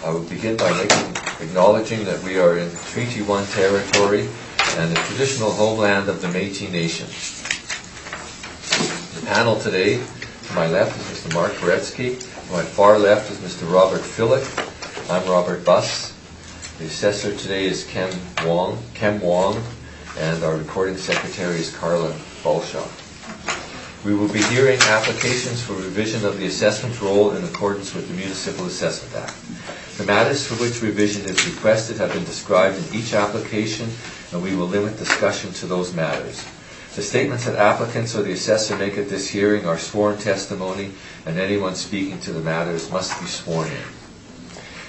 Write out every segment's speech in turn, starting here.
I will begin by acknowledging that we are in Treaty 1 territory and the traditional homeland of the Métis Nation. The panel today, to my left is Mr. Mark Koretsky, to my far left is Mr. Robert Phillip. I'm Robert Buss. The assessor today is Kem Wong, and our recording secretary is Carla Balshaw. We will be hearing applications for revision of the assessment roll in accordance with the Municipal Assessment Act. The matters for which revision is requested have been described in each application, and we will limit discussion to those matters. The statements that applicants or the assessor make at this hearing are sworn testimony, and anyone speaking to the matters must be sworn in.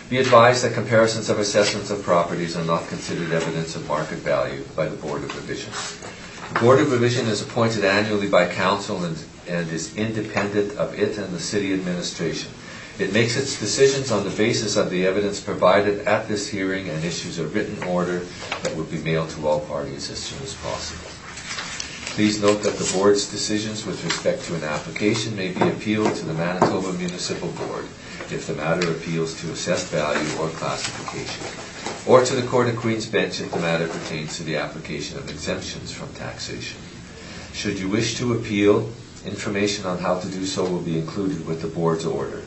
Be advised that comparisons of assessments of properties are not considered evidence of market value by the Board of Revision. The Board of Revision is appointed annually by Council and is independent of it and the City Administration. It makes its decisions on the basis of the evidence provided at this hearing and issues a written order that will be mailed to all parties as soon as possible. Please note that the Board's decisions with respect to an application may be appealed to the Manitoba Municipal Board if the matter appeals to assessed value or classification, or to the Court of Queen's Bench if the matter pertains to the application of exemptions from taxation. Should you wish to appeal, information on how to do so will be included with the Board's order.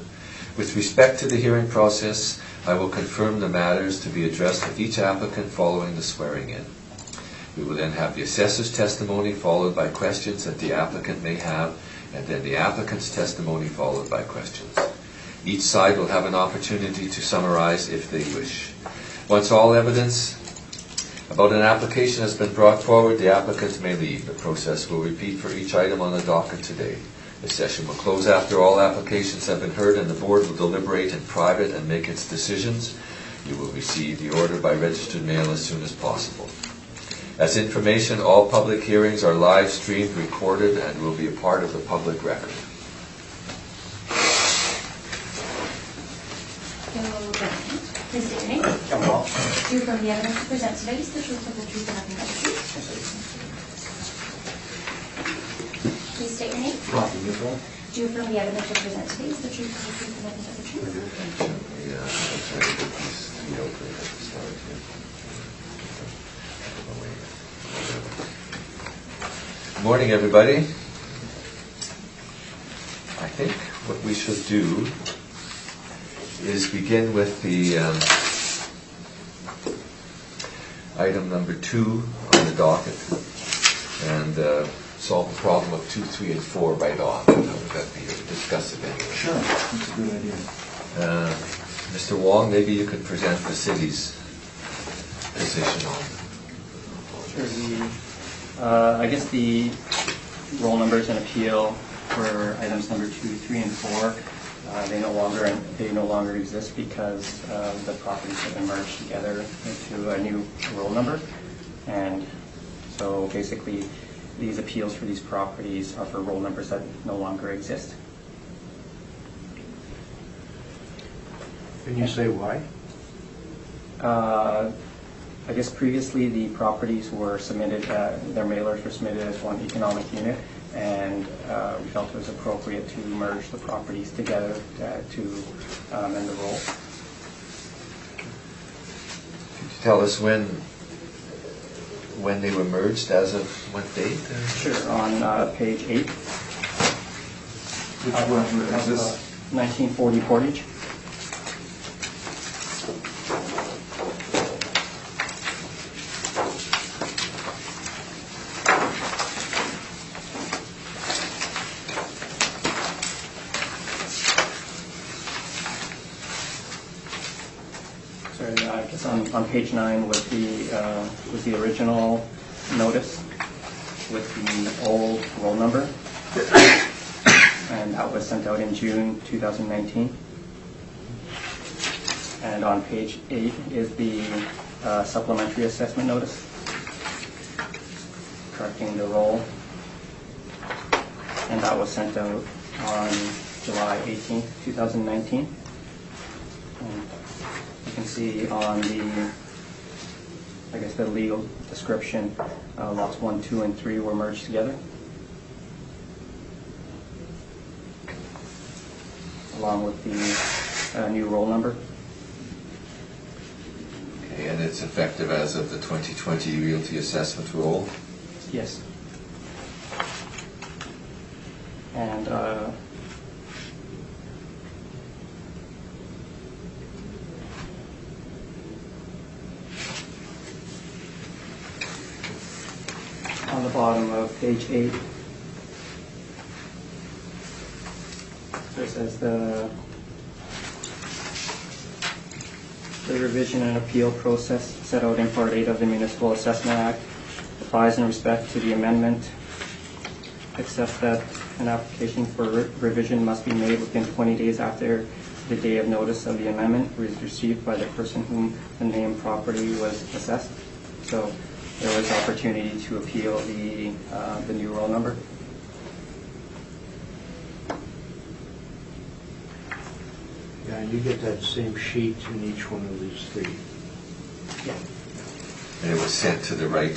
With respect to the hearing process, I will confirm the matters to be addressed with each applicant following the swearing-in. We will then have the assessor's testimony followed by questions that the applicant may have, and then the applicant's testimony followed by questions. Each side will have an opportunity to summarize if they wish. Once all evidence about an application has been brought forward, the applicant may leave. The process will repeat for each item on the docket today. The session will close after all applications have been heard, and the Board will deliberate in private and make its decisions. You will receive the order by registered mail as soon as possible. As information, all public hearings are live streamed, recorded, and will be a part of the public record. Please state your name. John Wall. Do you affirm the evidence you present today is the truth, the truth, and nothing but the truth? Please state your name. Rocky Newell. Do you affirm the evidence you present today is the truth, the truth, and nothing but the truth? Yeah, I'm trying to get these three open at the start here. Good morning, everybody. I think what we should do is begin with the item number 2 on the docket and solve the problem of 2, 3, and 4 right off. How would that be? Or discuss it anyway. Sure, that's a good idea. Mr. Wong, maybe you could present the city's position on. Sure. I guess the roll numbers and appeal for items number 2, 3, and 4. They no longer exist because the properties have been merged together into a new roll number, and so basically these appeals for these properties are for roll numbers that no longer exist. Can you say why? I guess previously the properties were submitted, their mailers were submitted as one economic unit, and we felt it was appropriate to merge the properties together to amend the roll. Could you tell us when they were merged, as of what date? Sure, on page 8. Which one is this? 1940 Portage. I guess on page 9 was the original notice with the old roll number, and that was sent out in June 2019. And on page 8 is the supplementary assessment notice correcting the roll, and that was sent out on July 18th, 2019. And you can see on the legal description, lots 1, 2, and 3 were merged together, along with the new roll number. Okay, and it's effective as of the 2020 Realty Assessment Roll? Yes. And on the bottom of page 8, so it says the revision and appeal process set out in Part 8 of the Municipal Assessment Act applies in respect to the amendment, except that an application for revision must be made within 20 days after the day of notice of the amendment was received by the person whom the named property was assessed. So there was opportunity to appeal the new roll number. Yeah, and you get that same sheet in each one of these three. Yeah. And it was sent to the right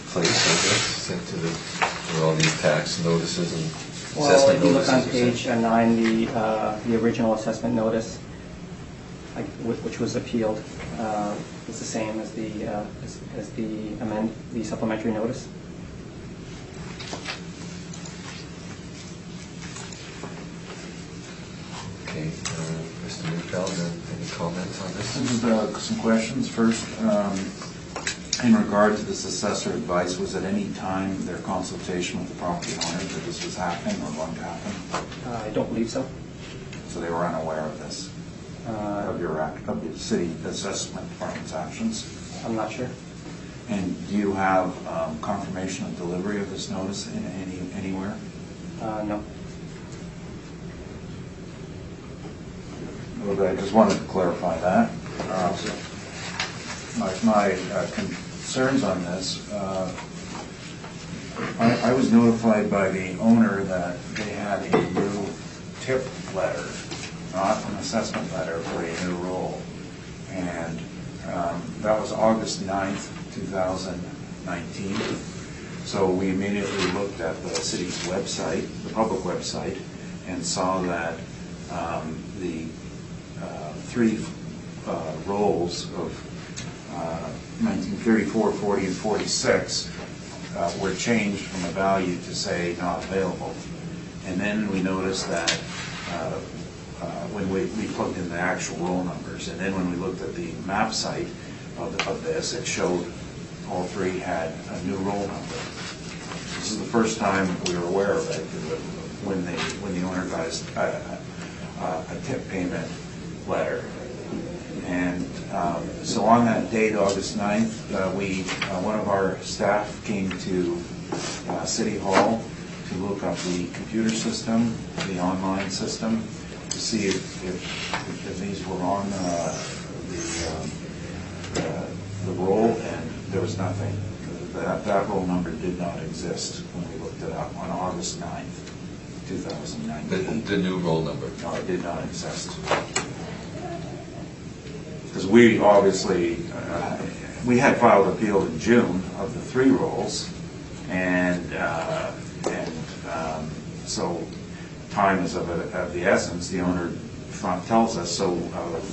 place, I guess, sent to where all these tax notices and Well, assessment if you look notices on are page sent. 9, the original assessment notice, which was appealed, is the same as the supplementary notice. Okay, Mr. Newfeld, any comments on this? Just some questions. First, in regard to this assessor advice, was at any time their consultation with the property owner that this was happening or going to happen? I don't believe so. So they were unaware of this, of the city assessment department's actions? I'm not sure. And do you have confirmation of delivery of this notice anywhere? No. Well, I just wanted to clarify that. My concerns on this, I was notified by the owner that they had a new tip letter, not an assessment letter, for a new roll. And that was August 9th, 2019. So we immediately looked at the city's website, the public website, and saw that the three rolls of 1934, 40, and 46 were changed from a value to say not available. And then we noticed that when we plugged in the actual roll numbers, and then when we looked at the map site of this, it showed all three had a new roll number. This is the first time we were aware of it when the owner got a tip payment letter. And so on that date, August 9th, one of our staff came to City Hall to look up the computer system, the online system, to see if these were on the roll, and there was nothing. That roll number did not exist when we looked it up on August 9th, 2019. The new roll number? No, it did not exist. Because we obviously, we had filed appeal in June of the three rolls, and so time is of the essence. The owner tells us, so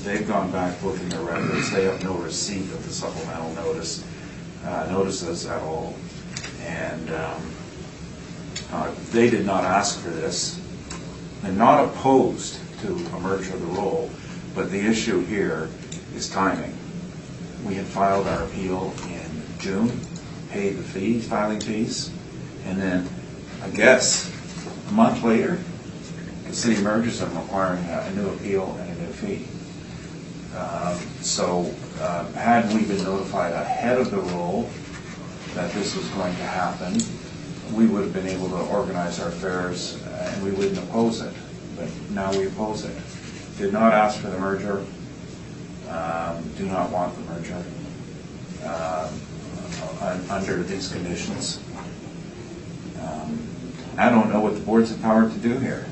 they've gone back looking at records. They have no receipt of the supplemental notices at all, and they did not ask for this. They're not opposed to a merger of the roll, but the issue here is timing. We had filed our appeal in June, paid the fees, filing fees, and then I guess a month later, the city merges them, requiring a new appeal and a new fee. Had we been notified ahead of the roll that this was going to happen, we would have been able to organize our affairs and we wouldn't oppose it. But now we oppose it. Did not ask for the merger. Do not want the merger under these conditions. I don't know what the board's empowered to do here.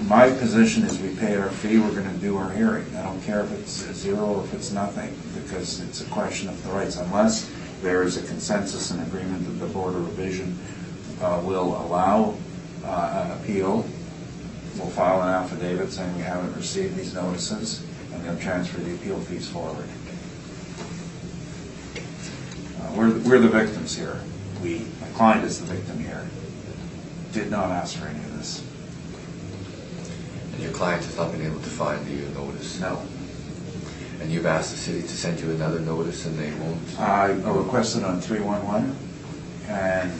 My position is we pay our fee, we're going to do our hearing. I don't care if it's zero or if it's nothing, because it's a question of the rights. Unless there is a consensus and agreement that the Board of Revision will allow an appeal, we'll file an affidavit saying we haven't received these notices, I'm going to transfer the appeal fees forward. We're the victims here. My client is the victim here. Did not ask for any of this. And your client has not been able to find you a notice? No. And you've asked the city to send you another notice and they won't? I requested on 311, and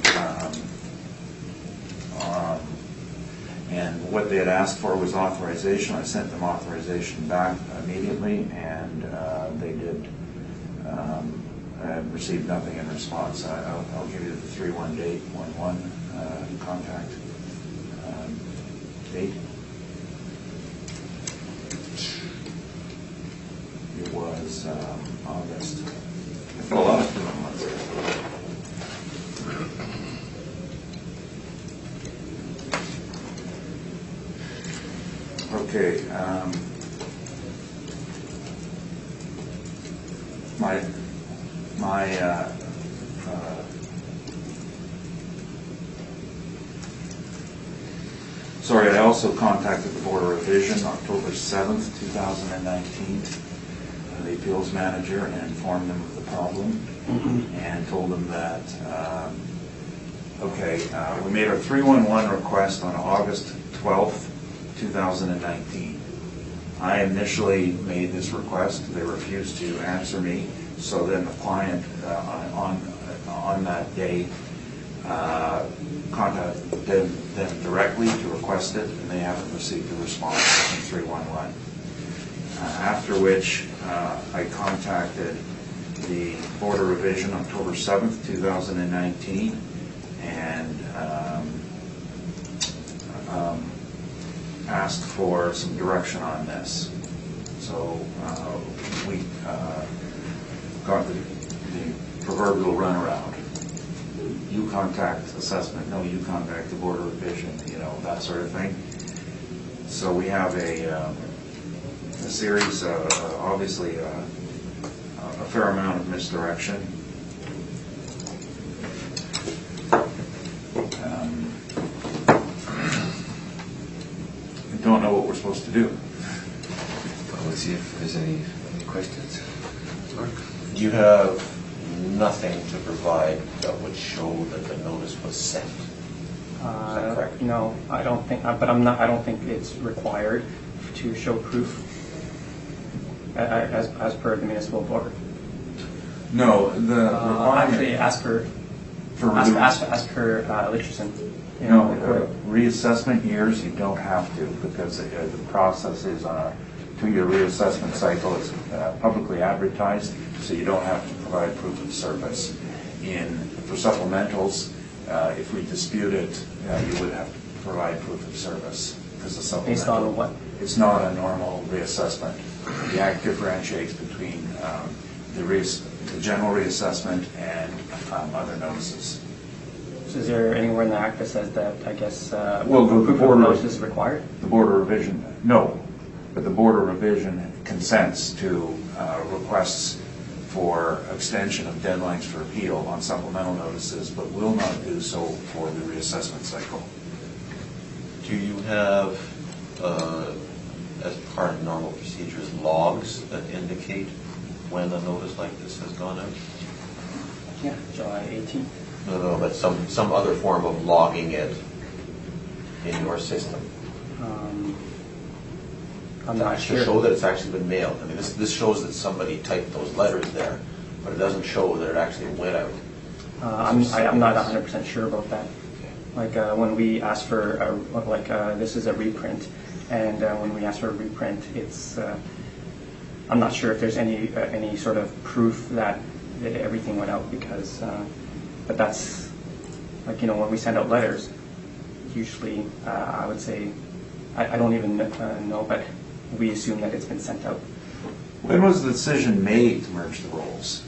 what they had asked for was authorization. I sent them authorization back immediately, and they did. I received nothing in response. I'll give you the 311 contact date. It was August. Well, that was 2 months ago. Okay. Sorry, I also contacted the Board of Revision October 7th, 2019, the appeals manager, and informed them of the problem, and told them that, we made our 311 request on August 12th, 2019. I initially made this request. They refused to answer me, so then the client on that day contacted them directly to request it, and they haven't received a response from 311. After which I contacted the Board of Revision October 7th, 2019, and asked for some direction on this. So we got the proverbial runaround. You contact assessment, no, you contact the Board of Revision, that sort of thing. So we have a series, obviously a fair amount of misdirection. I don't know what we're supposed to do. Well, let's see if there's any questions. Mark? You have nothing to provide that would show that the notice was sent. Is that correct? No, I don't think. I don't think it's required to show proof as per the municipal board. No, the requirement Actually, as per Litchison. Reassessment years you don't have to, because the process is on a 2-year reassessment cycle. It's publicly advertised, so you don't have to provide proof of service. For supplementals, if we dispute it, you would have to provide proof of service, because the supplemental. Based on what? It's not a normal reassessment. The Act differentiates between the general reassessment and other notices. So is there anywhere in the Act that says that, I guess, the proof Board of of notice is required? The Board of Revision, no, but the Board of Revision consents to requests for extension of deadlines for appeal on supplemental notices, but will not do so for the reassessment cycle. Do you have, as part of normal procedures, logs that indicate when a notice like this has gone out? Yeah, July 18th. No, but some other form of logging it in your system. I'm not To sure. show that it's actually been mailed. I mean, this shows that somebody typed those letters there, but it doesn't show that it actually went out. I'm not 100% sure about that. Like when we ask for, this is a reprint, and when we ask for a reprint, it's, I'm not sure if there's any sort of proof that everything went out, because, but that's, when we send out letters, usually, I would say, I don't even know, but we assume that it's been sent out. When was the decision made to merge the rolls?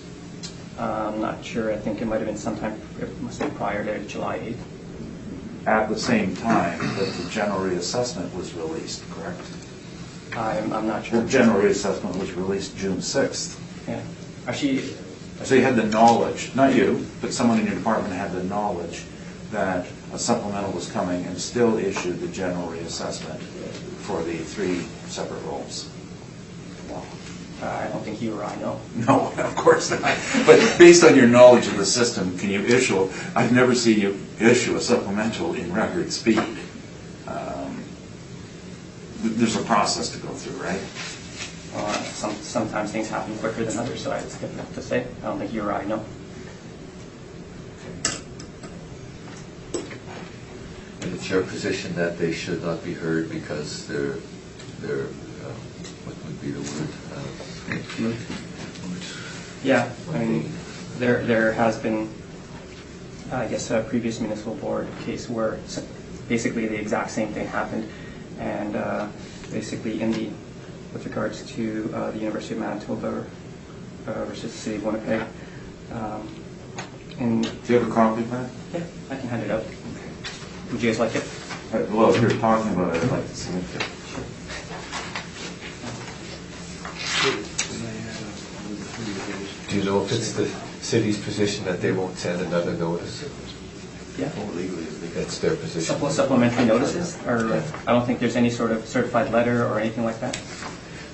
I'm not sure. I think it might have been sometime, it must be prior to July 8th. At the same time that the general reassessment was released, correct? I'm not sure. The general reassessment was released June 6th. Yeah. Actually, So you had the knowledge, not you, but someone in your department had the knowledge that a supplemental was coming and still issued the general reassessment for the 3 separate rolls. Well, I don't think you or I know. No, of course not. But based on your knowledge of the system, can you issue, I've never seen you issue a supplemental in record speed. There's a process to go through, right? Sometimes things happen quicker than others, so it's difficult to say. I don't think you or I know. And it's your position that they should not be heard because they're what would be the word? Yeah, I mean, there has been, I guess, a previous municipal board case where basically the exact same thing happened, and basically with regards to the University of Manitoba versus the City of Winnipeg. And Do you have a copy of that? yeah, I can hand it out. Would you guys like it? Well, if you're talking about it, I'd like to see it. Sure. Do you know if it's the city's position that they won't send another notice? Yeah. That's their position. Supplementary notices, or I don't think there's any sort of certified letter or anything like that.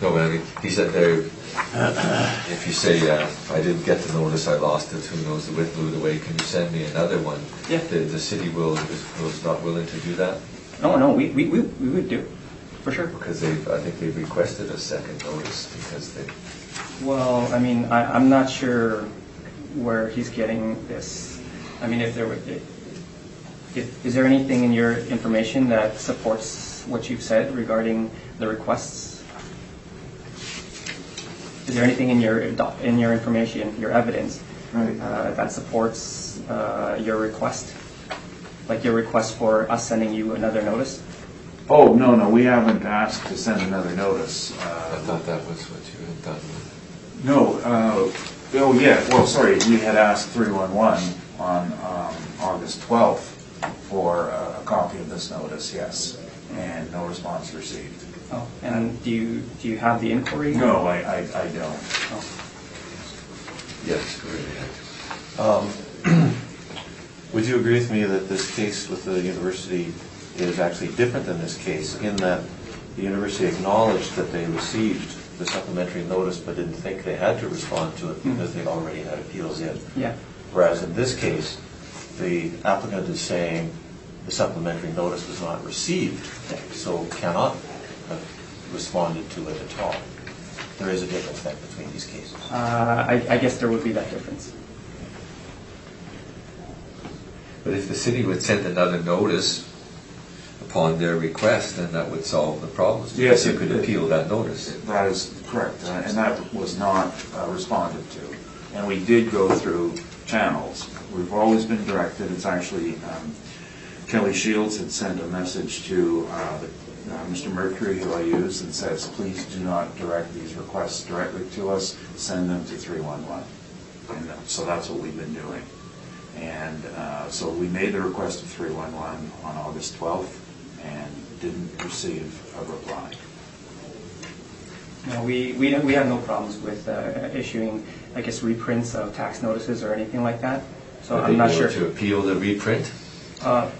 No, but I mean, he said there, if you say, I didn't get the notice, I lost it, who knows, the wind blew it away, can you send me another one? Yeah. The city was not willing to do that? No, we would do, for sure. Because I think they've requested a second notice because they, Well, I mean, I'm not sure where he's getting this. I mean, is there anything in your information that supports what you've said regarding the requests? Is there anything in your information, your evidence, Right. that supports your request? Like your request for us sending you another notice? Oh, no, we haven't asked to send another notice. I thought that was what you had done. No, sorry, we had asked 311 on August 12th for a copy of this notice, yes, and no response received. Oh, and do you have the inquiry? No, I don't. Oh. Yes, go right ahead. Would you agree with me that this case with the university is actually different than this case in that the university acknowledged that they received the supplementary notice but didn't think they had to respond to it because they already had appeals in? Yeah. Whereas in this case, the applicant is saying the supplementary notice was not received, so cannot have responded to it at all. There is a difference then between these cases. I guess there would be that difference. But if the city would send another notice upon their request, then that would solve the problems. Yes, Because you could appeal that notice. That is correct, and that was not responded to. And we did go through channels. We've always been directed, it's actually, Kelly Shields had sent a message to Mr. Mercury, who I use, and says, please do not direct these requests directly to us, send them to 311. And so that's what we've been doing. And so we made the request to 311 on August 12th and didn't receive a reply. No, we have no problems with issuing, I guess, reprints of tax notices or anything like that. So Would I'm they not be sure. able to appeal the reprint? I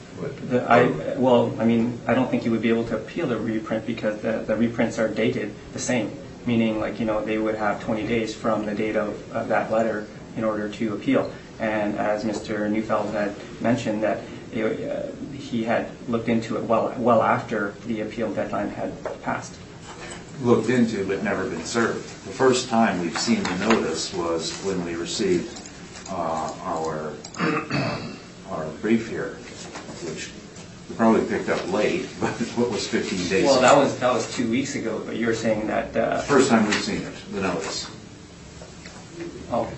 don't think you would be able to appeal the reprint because the reprints are dated the same, meaning they would have 20 days from the date of that letter in order to appeal. And as Mr. Neufeld had mentioned, that he had looked into it well after the appeal deadline had passed. Looked into but never been served. The first time we've seen the notice was when we received our brief here, which we probably picked up late, but what was 15 days Well, ago. that was 2 weeks ago, but you were saying that... First time we've seen it, the notice. Oh.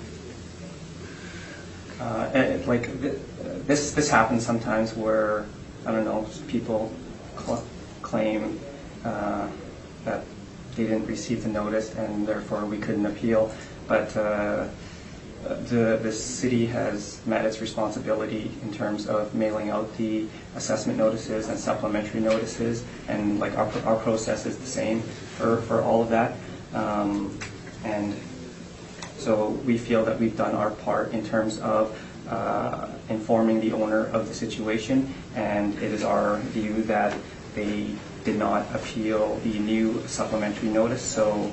This happens sometimes where, I don't know, people claim that they didn't receive the notice and therefore we couldn't appeal. But the city has met its responsibility in terms of mailing out the assessment notices and supplementary notices, and our process is the same for all of that. And so we feel that we've done our part in terms of informing the owner of the situation, and it is our view that they did not appeal the new supplementary notice, so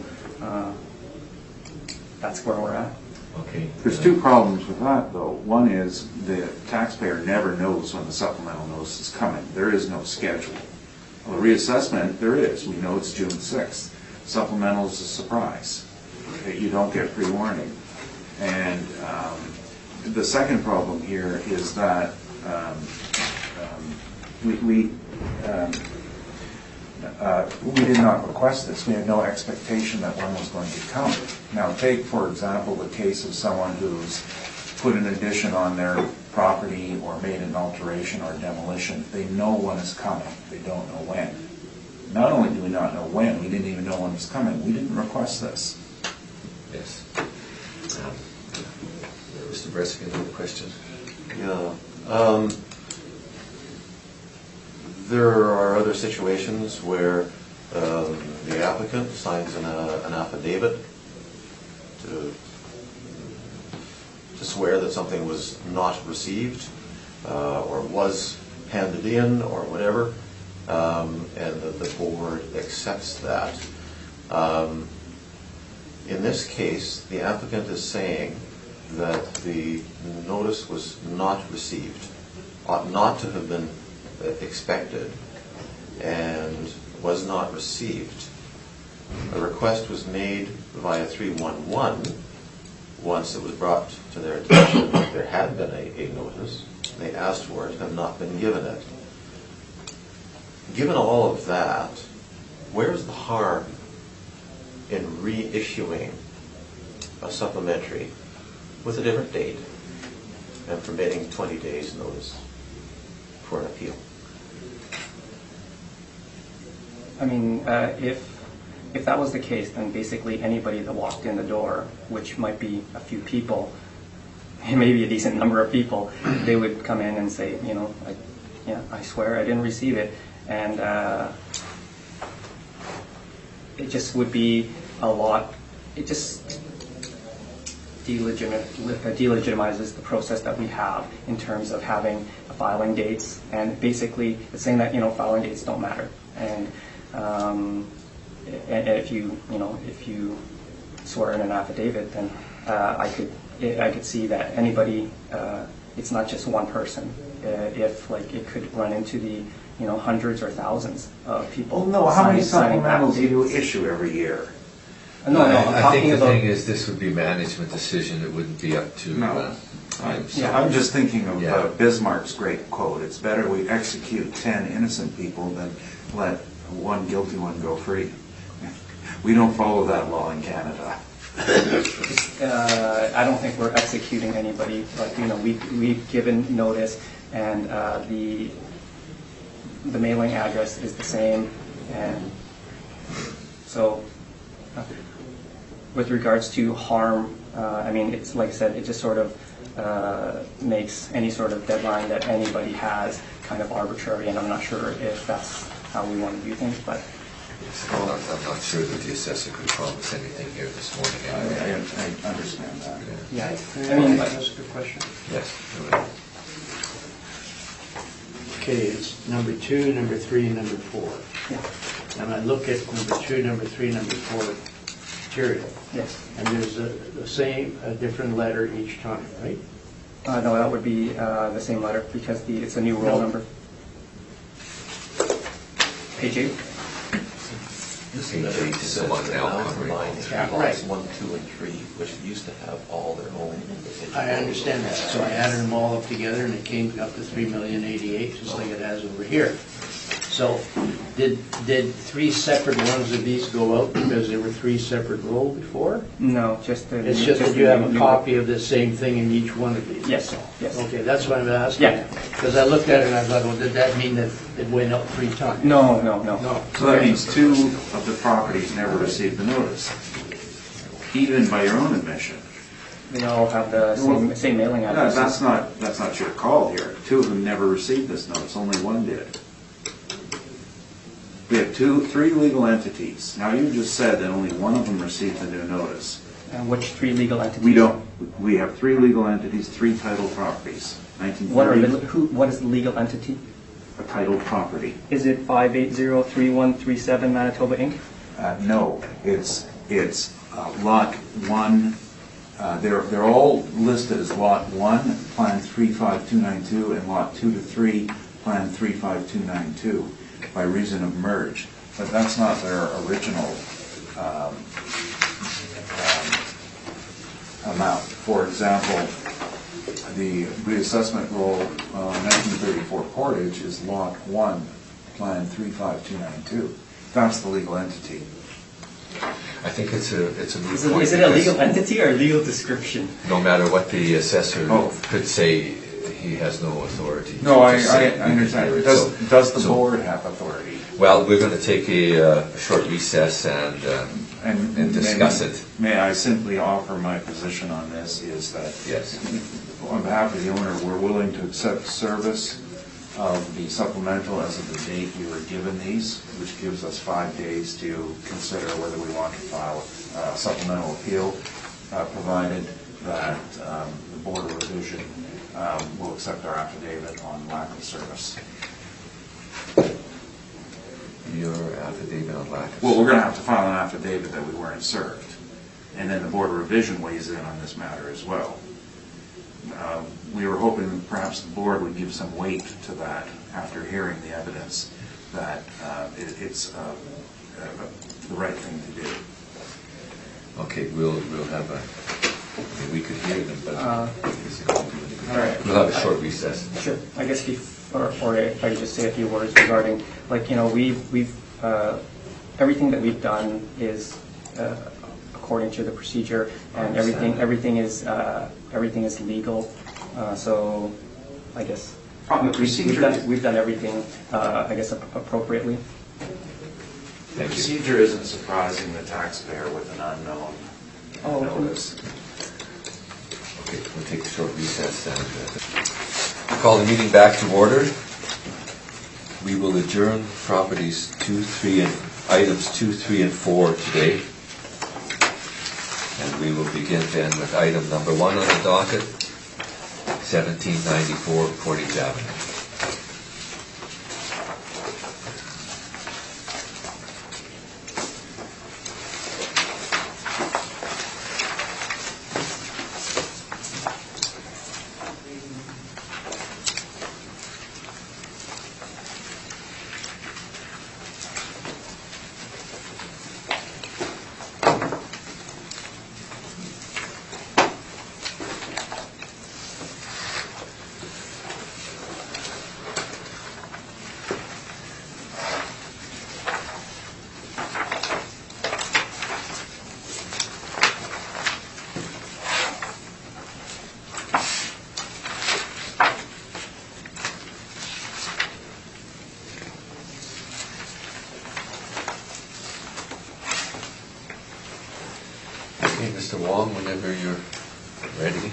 that's where we're at. Okay. There's two problems with that, though. One is the taxpayer never knows when the supplemental notice is coming. There is no schedule. Well, reassessment, there is. We know it's June 6th. Supplemental is a surprise. You don't get pre-warning. And the second problem here is that we did not request this. We had no expectation that one was going to come. Now, take, for example, the case of someone who's put an addition on their property or made an alteration or demolition. They know one is coming. They don't know when. Not only do we not know when, we didn't even know when it was coming. We didn't request this. Yes. Mr. Breskin, another question? Yeah. There are other situations where the applicant signs an affidavit to swear that something was not received or was handed in or whatever, and that the board accepts that. In this case, the applicant is saying that the notice was not received, ought not to have been expected, and was not received. A request was made via 311 once it was brought to their attention that there had been a notice. They asked for it, have not been given it. Given all of that, where's the harm in reissuing a supplementary with a different date and permitting 20 days notice for an appeal? I mean, if that was the case, then basically anybody that walked in the door, which might be a few people, maybe a decent number of people, they would come in and say, you know, I swear I didn't receive it, and it just would be a lot. It just delegitimizes the process that we have in terms of having filing dates, and basically it's saying that, you know, filing dates don't matter, and if you swear in an affidavit, then I could see that anybody, it's not just one person. If like it could run into the, you know, hundreds or thousands of people. Well, no, how many signing supplementals do you affidavits. issue every year? No, I'm I think talking the about. thing is, this would be a management decision. It wouldn't be up to. No. Yeah. I'm just thinking of Yeah. Bismarck's great quote, it's better we execute 10 innocent people than let one guilty one go free. We don't follow that law in Canada. I don't think we're executing anybody, but, you know, we've given notice, and the mailing address is the same, and so with regards to harm, I mean, it's like I said, it just sort of makes any sort of deadline that anybody has kind of arbitrary, and I'm not sure if that's how we want to do things, but. I'm not sure that the assessor could promise anything here this morning. Anyway. I understand that. Yeah, May I mean, I ask a question? Yes. Go ahead. Okay, it's number 2, number 3, and number 4. yeah, And I look at number 2, number 3, number 4 material, yes. and there's a different letter each time, right? No, that would be the same letter because it's a new roll No. number. Page 8. This Page letter 8 is the says one that now now covering combined all. three Yeah, lots, right. 1, 2, and 3, which used to have all their own. I understand that, so I added them all up together and it came up to 3,088,000, just like it has over here. So, did 3 separate ones of these go out because there were 3 separate rolls before? No, just the. It's just that the you have a new- copy of the same thing in each one of these? Yes, yes. Okay, that's what I'm asking. Yeah. Because I looked at it and I thought, well, did that mean that it went up 3 times? No. No. So that means 2 of the properties never received the notice, even by your own admission. They all have the same mailing No, address. that's not your call here. 2 of them never received this notice, only 1 did. We have 3 legal entities. Now, you just said that only 1 of them received the new notice. And which 3 legal entities? We don't. We have 3 legal entities, 3 title properties. What is the legal entity? A title property. Is it 5803137 Manitoba Inc.? No, it's It's Lot 1, they're all listed as Lot 1, Plan 35292, and Lot 2 to 3, Plan 35292, by reason of merge. But that's not their original amount. For example, the reassessment roll 1934 Portage is Lot 1, Plan 35292. That's the legal entity. I think it's a moot Is point. it a because legal entity or a legal description? No matter what the assessor Oh. could say, he has no authority. No, to I say understand. it. Does the so- board have authority? Well, we're going to take a short recess and discuss it. May I simply offer my position on this is that, Yes. on behalf of the owner, we're willing to accept service of the supplemental as of the date we were given these, which gives us 5 days to consider whether we want to file a supplemental appeal, provided that the Board of Revision will accept our affidavit on lack of service. Your affidavit on lack of... Well, we're going to have to file an affidavit that we weren't served, and then the Board of Revision weighs in on this matter as well. We were hoping that perhaps the board would give some weight to that after hearing the evidence that it's the right thing to do. Okay, we'll have a... I mean, we could hear them, but... All right. We'll have a short recess. Sure. I guess or if I could just say a few words regarding, like, you know, we've everything that we've done is according to the procedure, and everything is legal. So I guess On the procedure, we've done everything, I guess, appropriately. the Thank you. procedure isn't surprising the taxpayer with an unknown notice. Okay, we'll take a short recess and call the meeting back to order. We will adjourn properties 2, 3, and items 2, 3, and 4 today. And we will begin then with item number 1 on the docket, 1794 Portage Avenue. Okay, Mr. Wong, whenever you're ready.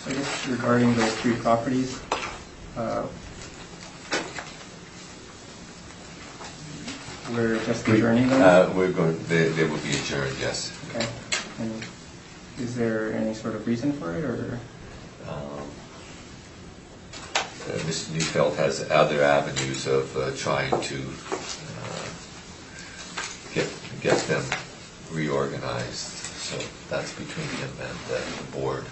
So I guess regarding those 3 properties, we're just adjourning them? We're going, they will be adjourned, yes. Okay. And is there any sort of reason for it, or? Mr. Neufeld has other avenues of trying to get them reorganized, so that's between him and the board.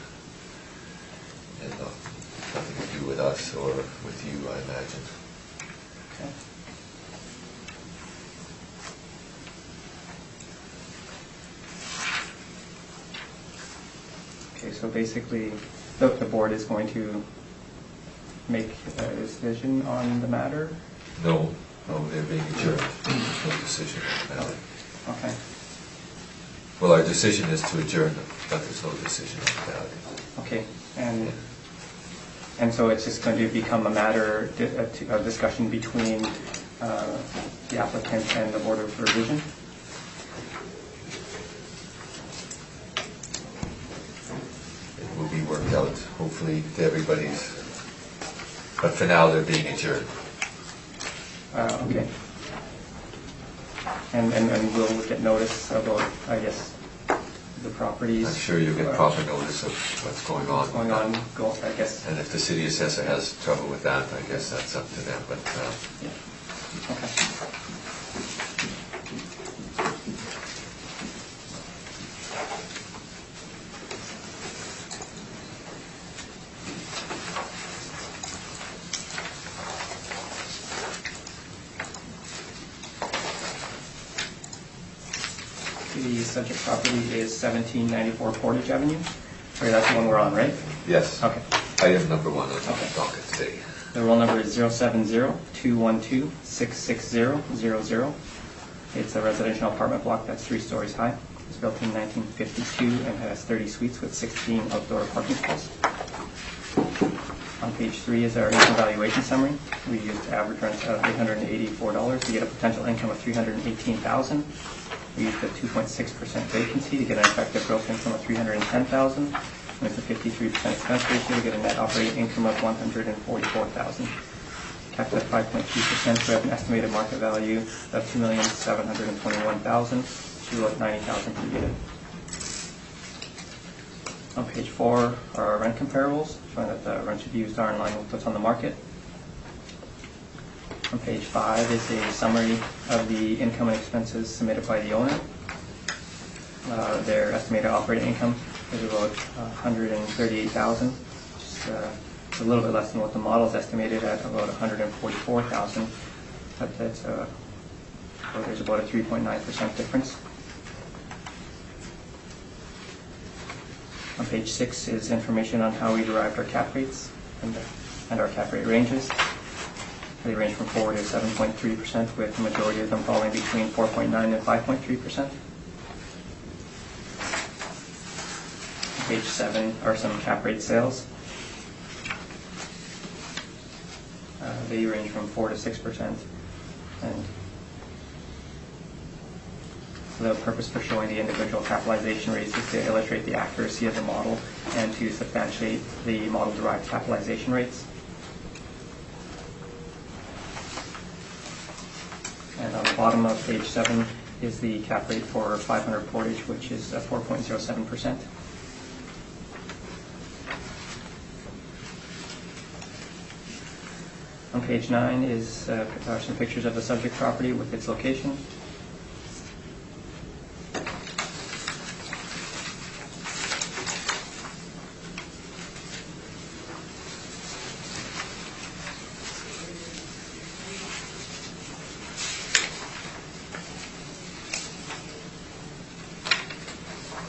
And nothing to do with us or with you, I imagine. Okay. Okay, so basically, the board is going to make a decision on the matter? No, they're being adjourned. There's no decision on the matter. Okay. Well, our decision is to adjourn them, but there's no decision on the matter. Okay, and so it's just going to become a matter, a discussion between the applicant and the Board of Revision? It will be worked out, hopefully, to everybody's, but for now, they're being adjourned. Okay. And we'll get notice about, I guess, the properties. I'm sure you'll get proper notice of what's going on. I guess. And if the city assessor has trouble with that, I guess that's up to them, but, Yeah. Okay. The subject property is 1794 Portage Avenue. Sorry, that's the one we're on, right? yes. Okay. Item number 1 on the Okay. docket today. The roll number is 070-212-66000. It's a residential apartment block that's 3 stories high. It was built in 1952 and has 30 suites with 16 outdoor parking spaces. On page 3 is our income valuation summary. We used average rent of $884 to get a potential income of $318,000. We used a 2.6% vacancy to get an effective gross income of $310,000. With a 53% expense ratio, we get a net operating income of $144,000. Capped at 5.2%, we have an estimated market value of $2,721,000 to about $90,000 per unit. On page 4 are our rent comparables, showing that the rents we've used are in line with what's on the market. On page 5 is a summary of the income and expenses submitted by the owner. Their estimated operating income is about $138,000, which is a little bit less than what the model is estimated at, about $144,000. But that's there's about a 3.9% difference. On page 6 is information on how we derived our cap rates and our cap rate ranges. They range from 4 to 7.3%, with the majority of them falling between 4.9 and 5.3%. Page 7 are some cap rate sales. They range from 4 to 6%. And the purpose for showing the individual capitalization rates is to illustrate the accuracy of the model and to substantiate the model-derived capitalization rates. And on the bottom of page 7 is the cap rate for 500 Portage, which is 4.07%. On page 9 are some pictures of the subject property with its location.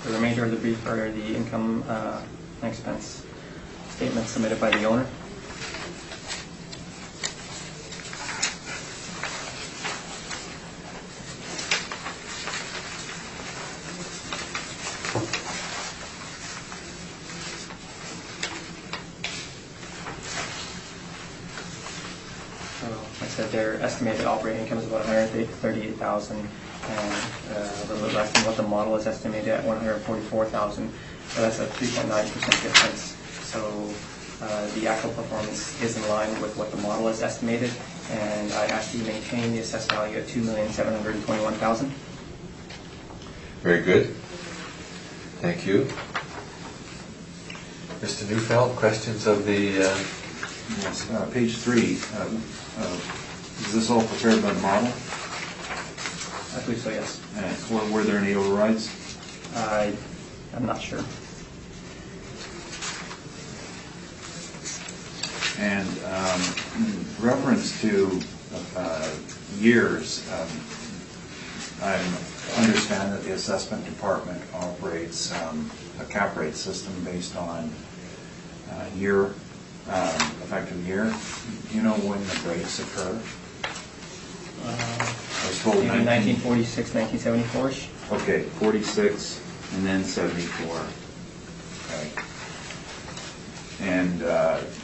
The remainder of the brief are the income and expense statements submitted by the owner. Their estimated operating income is about $138,000, and a little bit less than what the model is estimated at, $144,000. So that's a 3.9% difference. So the actual performance is in line with what the model is estimated, and I actually maintain the assessed value at $2,721,000. Very good. Thank you. Mr. Neufeld, questions of the... Yes, page 3. Is this all prepared by the model? I believe so, yes. And were there any overrides? I'm not sure. And in reference to years, I understand that the assessment department operates a cap rate system based on year, effective year. Do you know when the breaks occur? I was told 1946, 1974-ish. Okay, 46 and then 74. Okay. And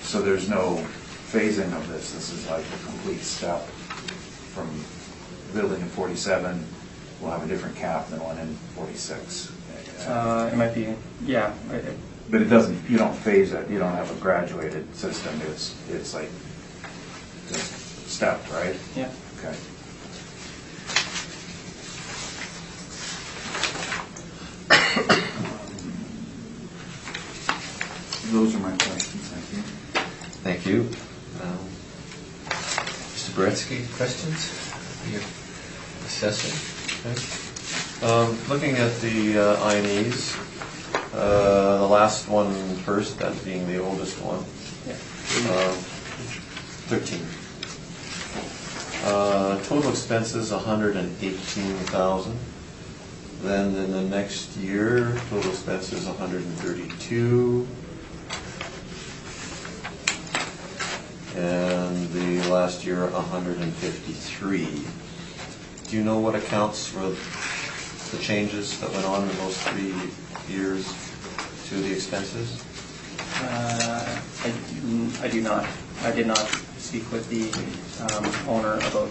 so there's no phasing of this. This is like a complete step from building in 47. We'll have a different cap than one in 46. It might be, yeah. But it doesn't. You don't phase it. You don't have a graduated system. It's like just stepped, right? Yeah. Okay. Koretsky, questions? Your assessor? Okay. Looking at the INEs, the last one first, that being the oldest one, Yeah. 13. Total expenses, 118,000. Then in the next year, total expenses, 132. And the last year, 153. Do you know what accounts for the changes that went on in those 3 years to the expenses? I do not. I did not speak with the owner about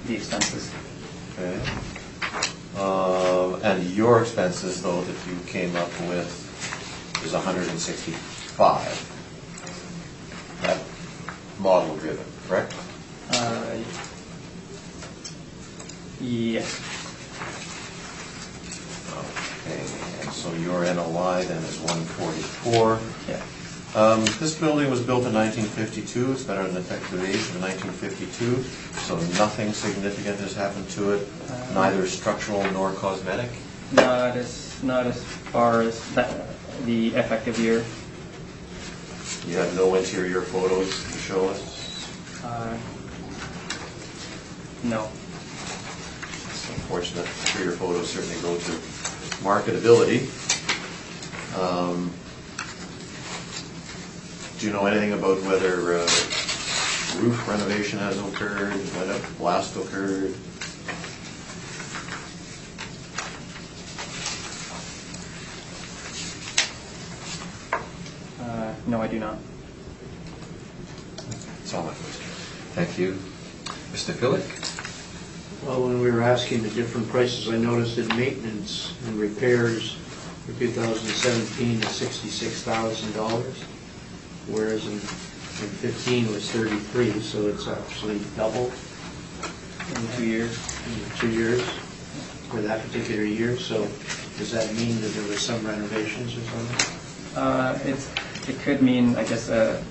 the expenses. Okay. And your expenses, though, that you came up with is 165. That model driven, correct? Yes. Okay, and so your NOI then is 144. Yeah. This building was built in 1952. It's been at an effective age of 1952, so nothing significant has happened to it, neither structural nor cosmetic. Not as far as the effective year. You have no interior photos to show us? No. It's unfortunate. Interior photos certainly go to marketability. Do you know anything about whether roof renovation has occurred, when a blast occurred? No, I do not. That's all my question. Thank you. Mr. Philick? Well, when we were asking the different prices, I noticed that maintenance and repairs for 2017 is $66,000, whereas in 15 was 33, so it's actually double In 2 years. in 2 years for that particular year. So does that mean that there was some renovations or something? It could mean, I guess, a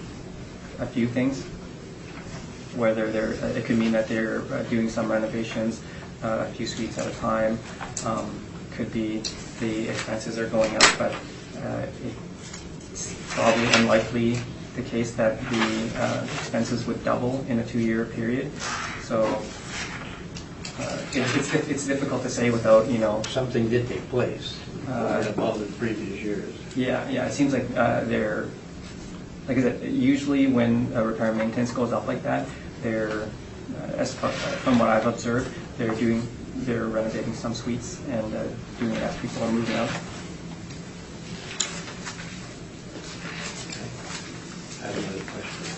few things. Whether it could mean that they're doing some renovations, a few suites at a time. Could be the expenses are going up, but it's probably unlikely the case that the expenses would double in a 2-year period. So it's difficult to say without, Something did take place above the previous years. Yeah, it seems like they're, like I said, usually when repair and maintenance goes up like that, they're, from what I've observed, they're renovating some suites and doing it as people are moving out. I have another question.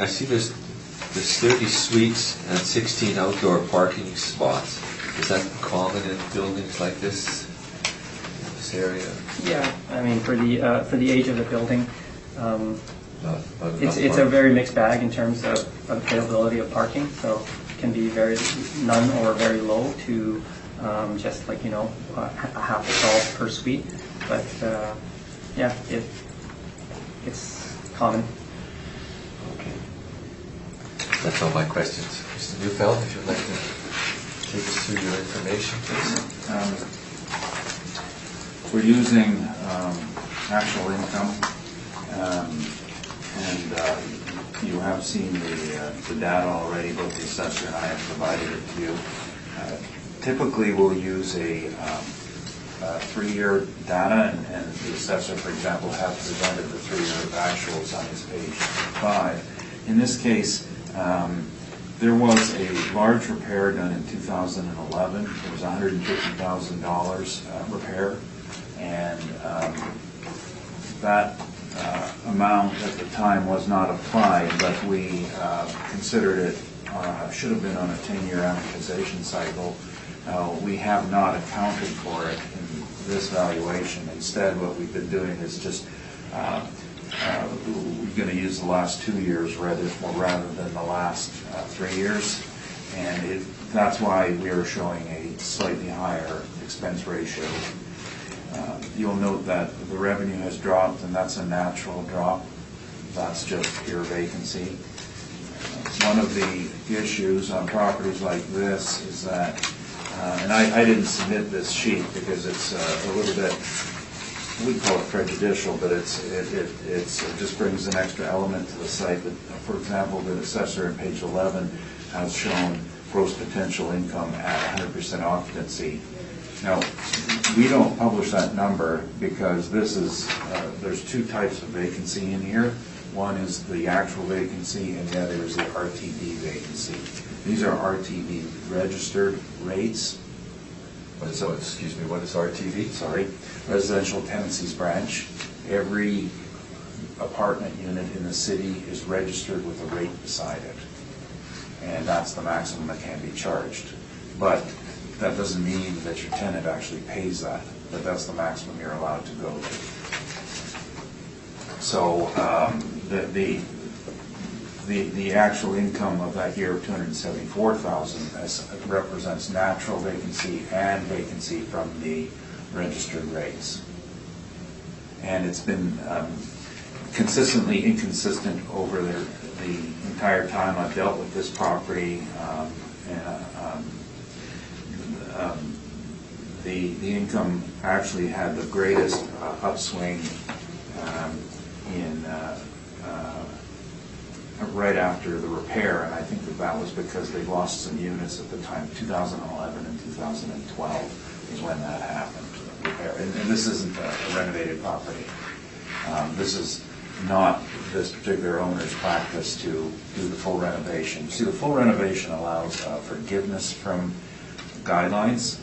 I see there's 30 suites and 16 outdoor parking spots. Is that common in buildings like this, in this area? Yeah, I mean, for the age of the building, Not it's a very mixed bag in terms of availability of parking. So it can be none or very low to just like a half a stall per suite. But yeah, it's common. Okay. That's all my questions. Mr. Neufeld, if you'd like to take us through your information, please. We're using actual income, and you have seen the data already, both the assessor and I have provided it to you. Typically, we'll use a 3-year data, and the assessor, for example, has presented the 3-year actuals on his page 5. In this case, there was a large repair done in 2011. It was $150,000 repair, and that amount at the time was not applied, but we considered it should have been on a 10-year amortization cycle. We have not accounted for it in this valuation. Instead, what we've been doing is just we're going to use the last 2 years rather than the last 3 years, and that's why we are showing a slightly higher expense ratio. You'll note that the revenue has dropped, and that's a natural drop. That's just pure vacancy. one of the issues on properties like this is that, and I didn't submit this sheet because it's a little bit, we call it prejudicial, but it just brings an extra element to the site. But for example, the assessor in page 11 has shown gross potential income at 100% occupancy. Now, we don't publish that number because this is, there's two types of vacancy in here. One is the actual vacancy and the other is the RTD vacancy. These are RTD registered rates. Excuse me, what is RTV? Sorry, Residential Tenancies Branch. Every apartment unit in the city is registered with a rate beside it. And that's the maximum that can be charged. But that doesn't mean that your tenant actually pays that, but that's the maximum you're allowed to go to. So the actual income of that year of $274,000 represents natural vacancy and vacancy from the registered rates. And it's been consistently inconsistent over the entire time I've dealt with this property. The income actually had the greatest upswing in right after the repair, and I think that was because they lost some units at the time. 2011 and 2012 is when that happened. Repair, and this isn't a renovated property. This is not this particular owner's practice to do the full renovation. See, the full renovation allows forgiveness from guidelines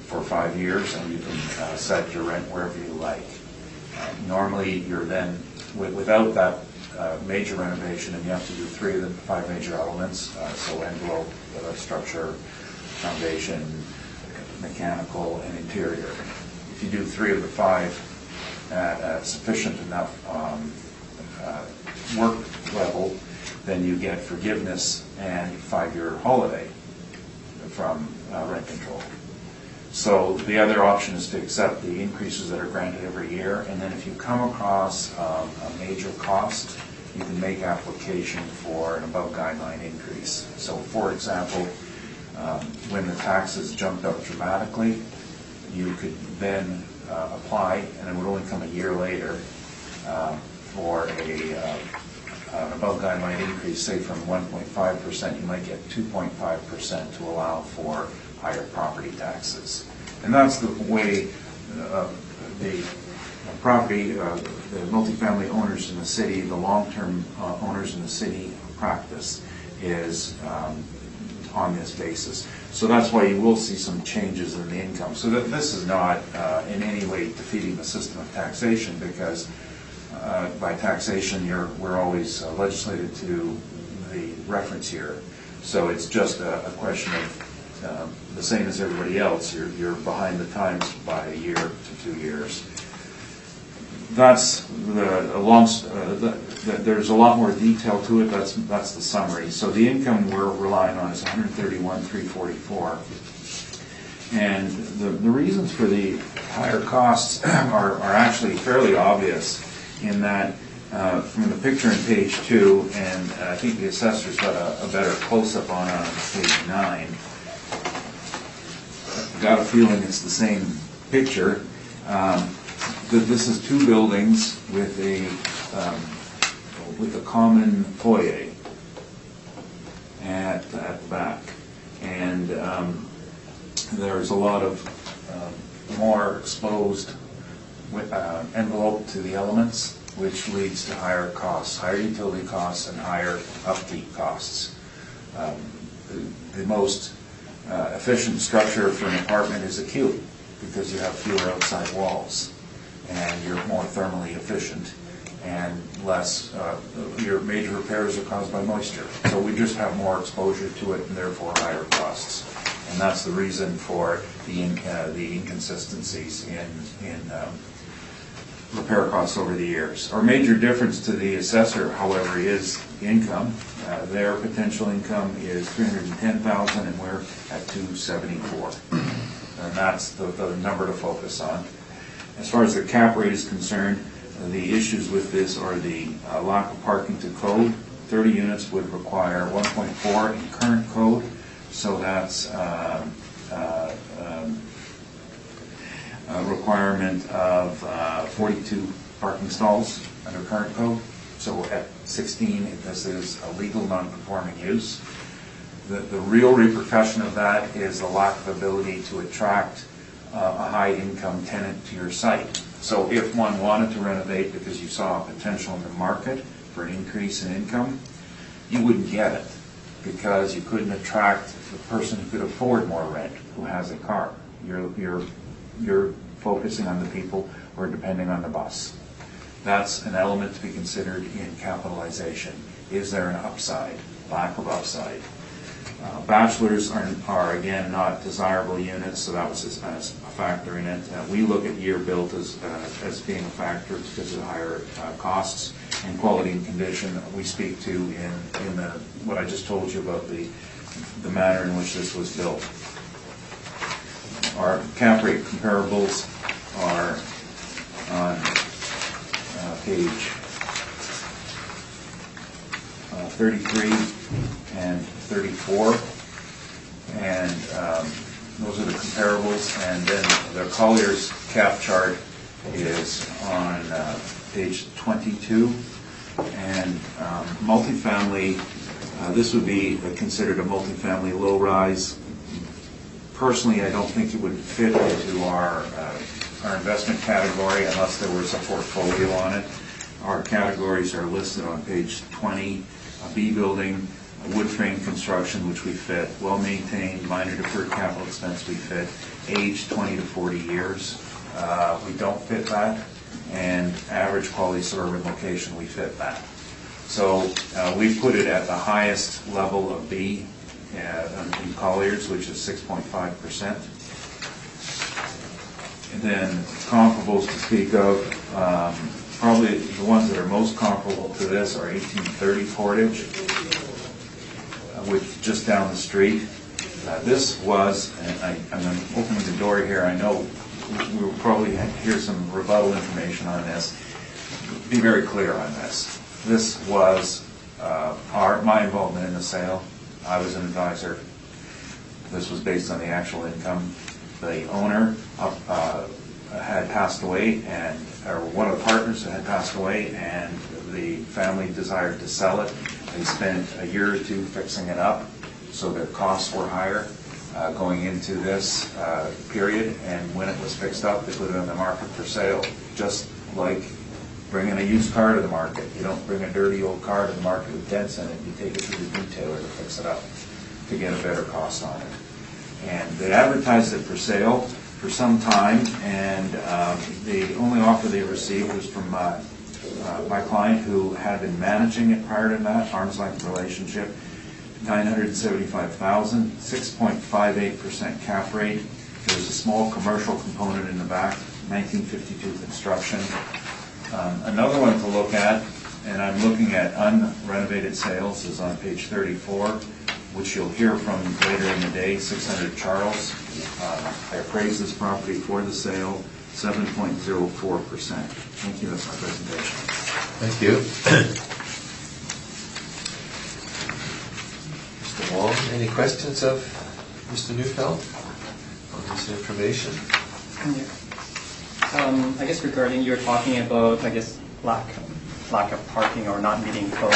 for 5 years, and you can set your rent wherever you like. Normally, you're then, without that major renovation, and you have to do 3 of the 5 major elements, so envelope, structure, foundation, mechanical, and interior. If you do 3 of the 5 at sufficient enough work level, then you get forgiveness and 5-year holiday from rent control. So the other option is to accept the increases that are granted every year, and then if you come across a major cost, you can make application for an above guideline increase. So for example, when the taxes jumped up dramatically, you could then apply, and it would only come a year later, for an above guideline increase, say from 1.5%, you might get 2.5% to allow for higher property taxes. And that's the way the property, the multifamily owners in the city, the long-term owners in the city practice is on this basis. So that's why you will see some changes in the income. So that this is not in any way defeating the system of taxation, because by taxation we're always legislated to the reference year. So it's just a question of the same as everybody else. You're behind the times by a year to 2 years. That's there's a lot more detail to it. That's the summary. So the income we're relying on is $131,344, and the reasons for the higher costs are actually fairly obvious in that from the picture in page 2, and I think the assessor's got a better close-up on page 9. I've got a feeling it's the same picture. This is 2 buildings with a common foyer at the back, and there's a lot of more exposed envelope to the elements, which leads to higher costs, higher utility costs, and higher upkeep costs. The most efficient structure for an apartment is a cube, because you have fewer outside walls, and you're more thermally efficient, and less, your major repairs are caused by moisture. So we just have more exposure to it, and therefore higher costs. And that's the reason for the inconsistencies in repair costs over the years. Our major difference to the assessor, however, is income. Their potential income is $310,000, and we're at $274,000. And that's the number to focus on. As far as the cap rate is concerned, the issues with this are the lack of parking to code, 30 units would require 1.4 in current code, so that's a requirement of 42 parking stalls under current code. So at 16, this is a legal non-conforming use. The real repercussion of that is the lack of ability to attract a high-income tenant to your site. So if one wanted to renovate because you saw a potential in the market for an increase in income, you wouldn't get it because you couldn't attract the person who could afford more rent, who has a car. You're focusing on the people who are depending on the bus. That's an element to be considered in capitalization. Is there an upside? Lack of upside. Bachelors are again not desirable units, so that was a factor in it. We look at year built as being a factor because of the higher costs, and quality and condition we speak to in what I just told you about the manner in which this was built. Our cap rate comparables are on page 33 and 34, and those are the comparables, and then the Collier's cap chart is on page 22, and multifamily, this would be considered a multifamily low-rise. Personally, I don't think it would fit into our investment category unless there was a portfolio on it. Our categories are listed on page 20, a B building, wood frame construction, which we fit, well-maintained, minor deferred capital expense we fit, age 20 to 40 years, we don't fit that, and average quality suburban location, we fit that. So we put it at the highest level of B in Colliers, which is 6.5%. And then comparables to speak of, probably the ones that are most comparable to this are 1830 Portage, which just down the street. This was, and I'm opening the door here, I know we will probably hear some rebuttal information on this. Be very clear on this. This was my involvement in the sale. I was an advisor. This was based on the actual income. The owner had passed away, or one of the partners had passed away, and the family desired to sell it. They spent a year or two fixing it up, so the costs were higher going into this period, and when it was fixed up, they put it on the market for sale, just like bringing a used car to the market. You don't bring a dirty old car to the market with dents in it, you take it to the detailer to fix it up to get a better cost on it. And they advertised it for sale for some time, and the only offer they received was from my client, who had been managing it prior to that, arm's length relationship, $975,000, 6.58% cap rate. There was a small commercial component in the back, 1952 construction. Another one to look at, and I'm looking at unrenovated sales, is on page 34, which you'll hear from later in the day, 600 Charles. I appraised this property for the sale, 7.04%. Thank you, that's my presentation. Thank you. Mr. Wong, any questions of Mr. Neufeld on this information? I guess regarding, you were talking about, I guess, lack of parking or not meeting code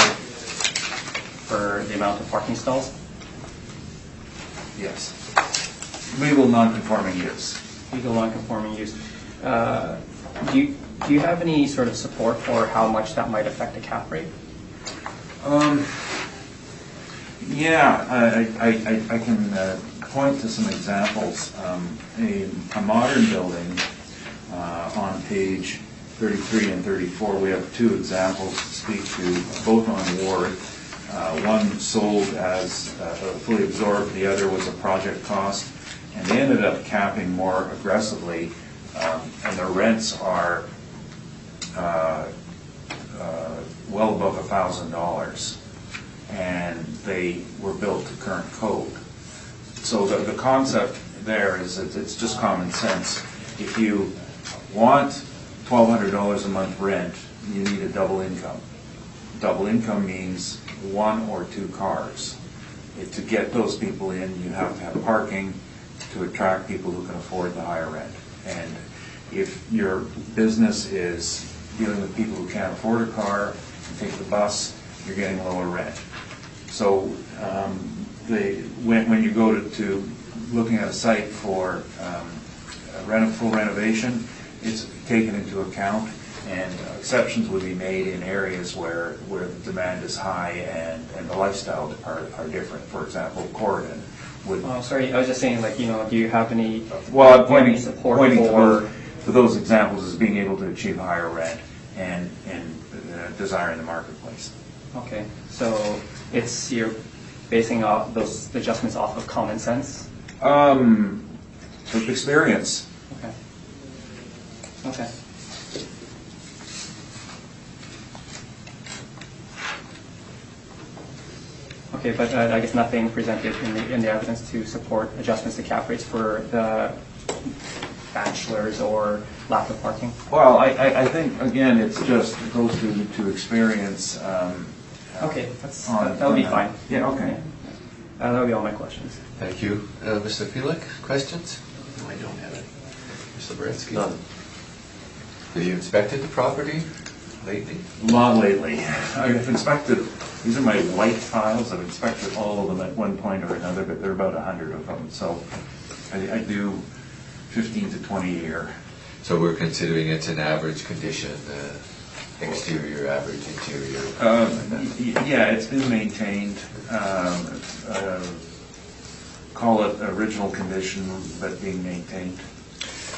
for the amount of parking stalls? Yes. Legal non-conforming use. Legal non-conforming use. Do you have any sort of support for how much that might affect the cap rate? Yeah, I can point to some examples. A modern building on page 33 and 34, we have two examples to speak to, both on Ward. One sold as fully absorbed, the other was a project cost, and they ended up capping more aggressively, and the rents are well above $1,000, and they were built to current code. So the concept there is that it's just common sense. If you want $1,200 a month rent, you need a double income double income means 1 or 2 cars. To get those people in, you have to have parking to attract people who can afford the higher rent. And if your business is dealing with people who can't afford a car and take the bus, you're getting lower rent. So when you go to looking at a site for full renovation, it's taken into account, and exceptions would be made in areas where the demand is high and the lifestyle are different. For example, Corridon would... Oh, sorry, I was just saying, like, do you have any... Well, I'm pointing support to those examples as being able to achieve higher rent and desire in the marketplace. Okay, so you're basing off those adjustments off of common sense? With experience. Okay. Okay. Okay, but I guess nothing presented in the evidence to support adjustments to cap rates for the bachelors or lack of parking? Well, I think, again, it goes to experience. Okay, that would be fine. Yeah, okay. That would be all my questions. Thank you. Mr. Felix, questions? No, I don't have it. Mr. Boretsky? None. Have you inspected the property lately? Not lately. I've inspected, these are my white tiles, I've inspected all of them at one point or another, but there are about 100 of them. So I do 15 to 20 a year. So we're considering it's an average condition, exterior, average, interior? Yeah, it's been maintained. Call it original condition, but being maintained.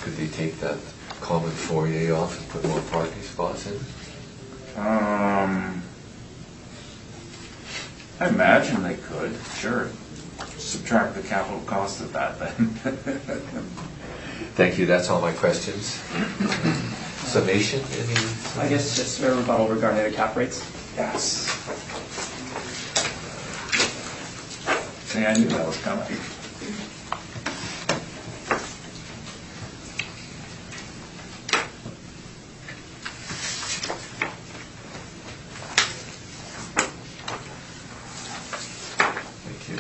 Could they take that common foyer off and put more parking spots in? I imagine they could, sure. Subtract the capital cost of that then. Thank you, that's all my questions. Summation, any? I guess just a rebuttal regarding the cap rates. Yes. See, I knew that was coming. Thank you.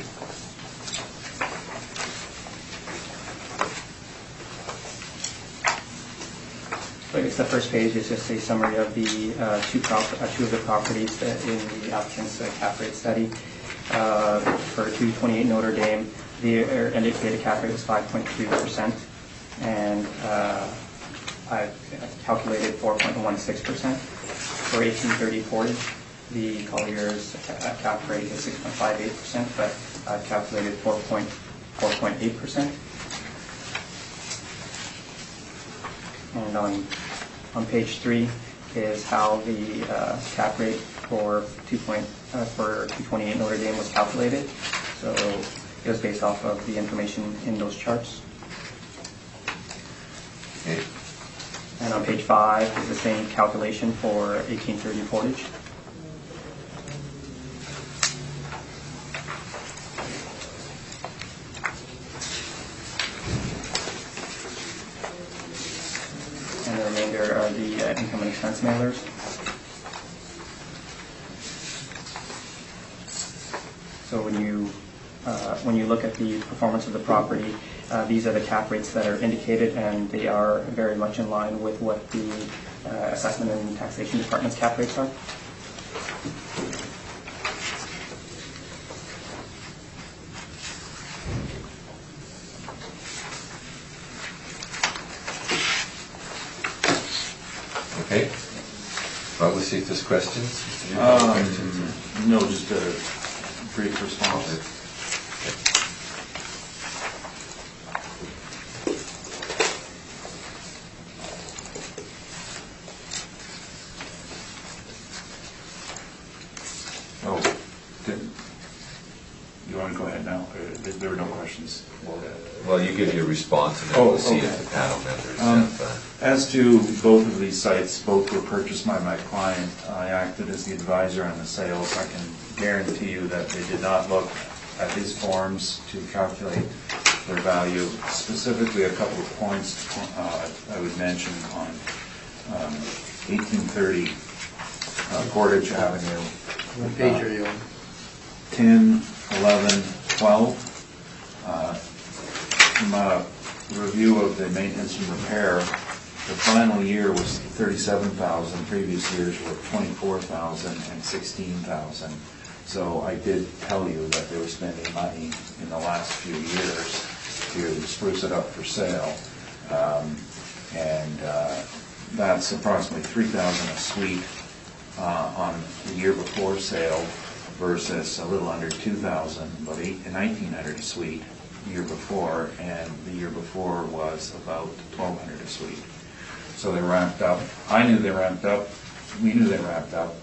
So I guess the first page is just a summary of the two of the properties that in the applicant's cap rate study. For 228 Notre Dame, the indicated cap rate was 5.3%, and I calculated 4.16%. For 1830 Portage, the Collier's cap rate is 6.58%, but I've calculated 4.8%. And on page 3 is how the cap rate for 228 Notre Dame was calculated. So it was based off of the information in those charts. Okay. And on page 5 is the same calculation for 1830 Portage. And the remainder are the income and expense mailers. So when you look at the performance of the property, these are the cap rates that are indicated, and they are very much in line with what the assessment and taxation department's cap rates are. Okay. Well, we'll see if there's questions. Mr. Newman, questions? No, just a brief response. Oh, you want to go ahead now? There were no questions. Well, you give your response, and then Oh, we'll see okay. if the panel members have... As to both of these sites, both were purchased by my client. I acted as the advisor on the sales. I can guarantee you that they did not look at these forms to calculate their value. Specifically, a couple of points I would mention on 1830 Portage Avenue. What page are you on? 10, 11, 12. From a review of the maintenance and repair, the final year was 37,000. Previous years were 24,000 and 16,000. So I did tell you that they were spending money in the last few years to spruce it up for sale. That's approximately 3,000 a suite on the year before sale versus a little under 2,000, about 1,900 a suite year before, and the year before was about 1,200 a suite. So they ramped up. I knew they ramped up. We knew they ramped up.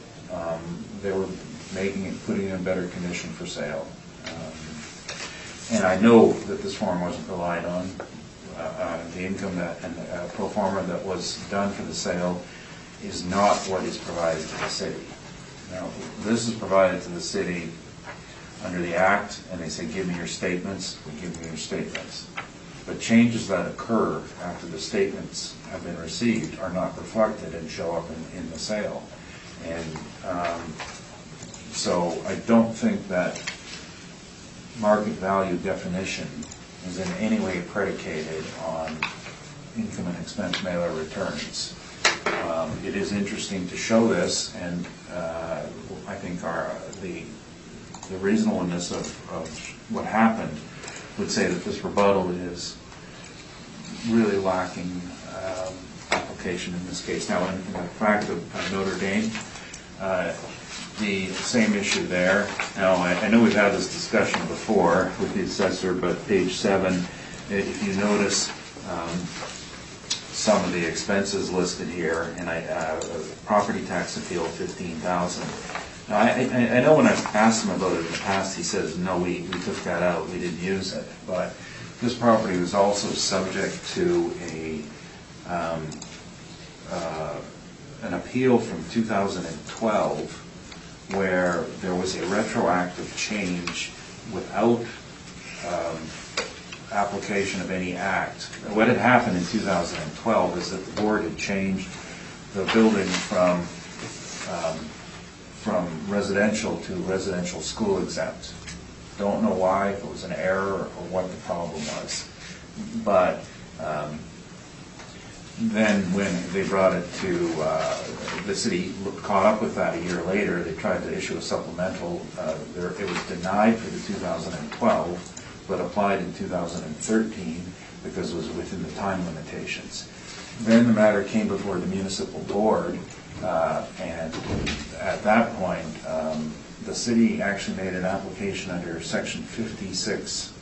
They were making it, putting it in better condition for sale. And I know that this form wasn't relied on. The income and the pro forma that was done for the sale is not what is provided to the city. Now, this is provided to the city under the Act, and they say, give me your statements, we give you your statements. But changes that occur after the statements have been received are not reflected and show up in the sale. And so I don't think that market value definition is in any way predicated on income and expense mailer returns. It is interesting to show this, and I think the reasonableness of what happened would say that this rebuttal is really lacking application in this case. Now, in the fact of Notre Dame, the same issue there. Now, I know we've had this discussion before with the assessor, but page 7, if you notice some of the expenses listed here, and property tax appeal, 15,000. Now, I know when I've asked him about it in the past, he says, no, we took that out, we didn't use it. But this property was also subject to an appeal from 2012 where there was a retroactive change without application of any act. What had happened in 2012 is that the board had changed the building from residential to residential school exempt. Don't know why, if it was an error or what the problem was. But then when they brought it to the city, caught up with that a year later, they tried to issue a supplemental. It was denied for the 2012, but applied in 2013 because it was within the time limitations. Then the matter came before the municipal board, and at that point, the city actually made an application under section 56.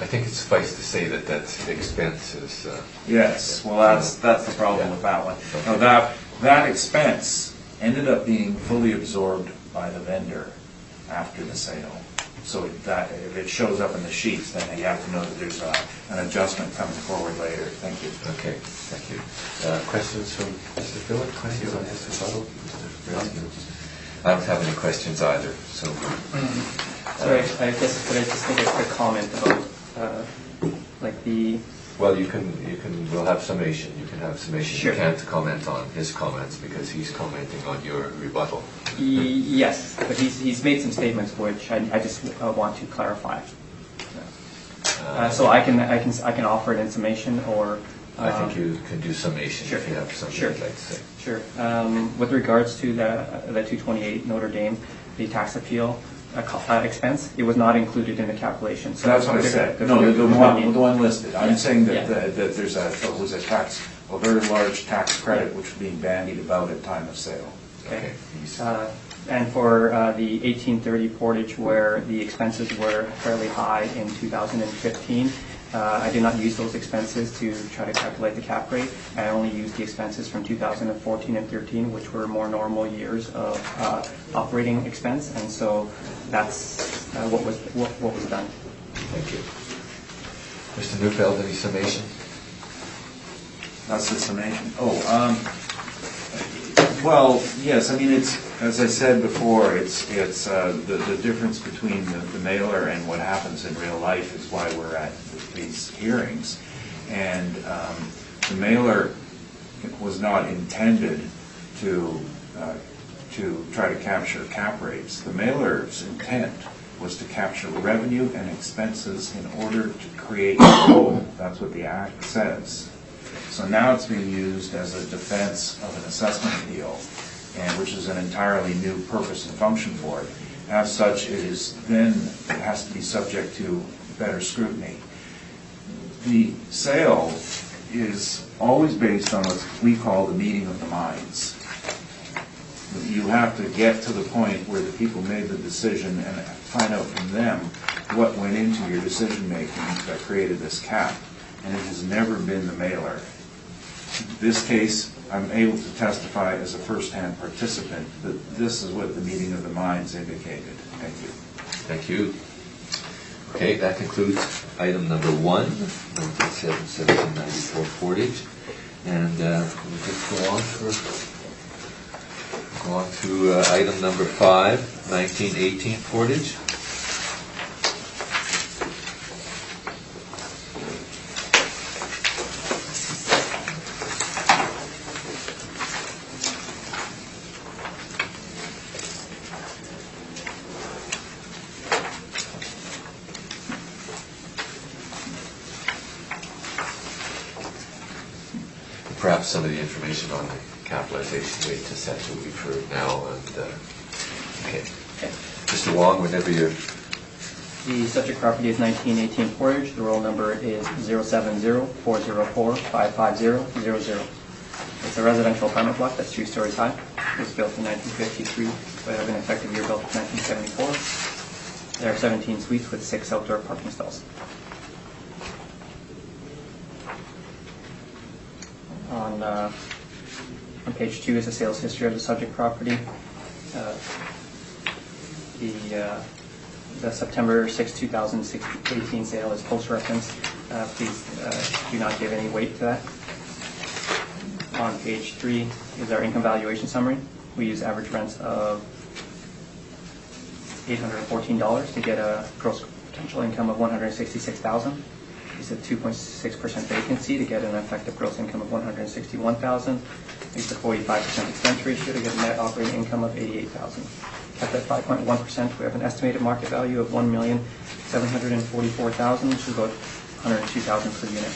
I think it's suffice to say that that expense is... Yes, well, that's the problem with that one. Now, that expense ended up being fully absorbed by the vendor after the sale. So if it shows up in the sheets, then you have to know that there's an adjustment coming forward later. Thank you. Okay, thank you. Questions from Mr. Phillip? Questions on his rebuttal? I don't have any questions either, so... Sorry, I guess could I just make a quick comment about Well, we'll have summation. You can have summation. Sure. You can't comment on his comments because he's commenting on your rebuttal. Yes, but he's made some statements which I just want to clarify. So I can offer it in summation, or I think you can do summation. Sure. If you have something Sure. you'd like to say. Sure. With regards to the 228 Notre Dame, the tax appeal expense, it was not included in the calculation. So that's what I said. No, the one listed. I'm saying that there's a very large tax credit which was being bandied about at time of sale. Okay. And for the 1830 Portage, where the expenses were fairly high in 2015, I did not use those expenses to try to calculate the cap rate. I only used the expenses from 2014 and 13, which were more normal years of operating expense, and so that's what was done. Thank you. Mr. Neufeld, any summation? That's the summation. Well, yes. I mean, it's, as I said before, it's the difference between the mailer and what happens in real life is why we're at these hearings. And the mailer was not intended to to try to capture cap rates. The mailer's intent was to capture revenue and expenses in order to create flow. That's what the act says. So now it's being used as a defense of an assessment appeal, and which is an entirely new purpose and function for it. As such, it has to be subject to better scrutiny. The sale is always based on what we call the meeting of the minds. You have to get to the point where the people made the decision and find out from them what went into your decision making that created this cap. And it has never been the mailer. This case, I'm able to testify as a first-hand participant that this is what the meeting of the minds indicated. Thank you. Thank you. Okay, that concludes item number 1, 1997-1794 Portage. And we'll just go on to item number 5, 1918 Portage. Perhaps some of the information on the capitalization rate to set that we've heard now. And okay, Mr. Wong, whenever you're. The subject property is 1918 Portage. The roll number is 070-404-55000. It's a residential apartment block that's 3 stories high. It was built in 1953, but have an effective year built in 1974. There are 17 suites with 6 outdoor parking stalls. On page 2 is the sales history of the subject property. The September 6, 2018 sale is post-reference. Please do not give any weight to that. On page 3 is our income valuation summary. We use average rents of $814 to get a gross potential income of $166,000. Use a 2.6% vacancy to get an effective gross income of $161,000. Use a 45% expense ratio to get a net operating income of $88,000. Kept at 5.1%, we have an estimated market value of $1,744,000, which is about $102,000 per unit.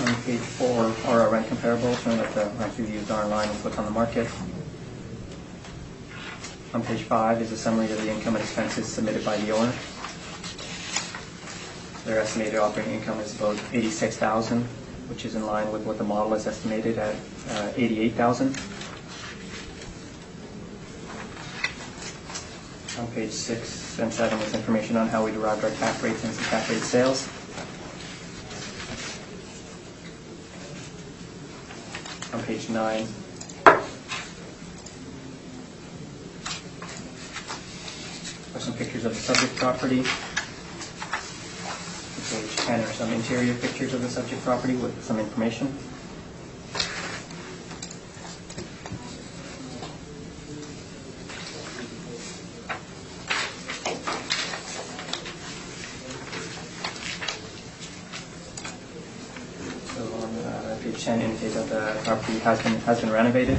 On page 4 are our rent comparables, showing that the rents we've used are in line with what's on the market. On page 5 is a summary of the income and expenses submitted by the owner. Their estimated operating income is about $86,000, which is in line with what the model is estimated at $88,000. On page 6 and 7 is information on how we derived our cap rates and some cap rate sales. On page 9, are some pictures of the subject property. Page 10 are some interior pictures of the subject property with some information. So on page 10 indicates that the property has been renovated.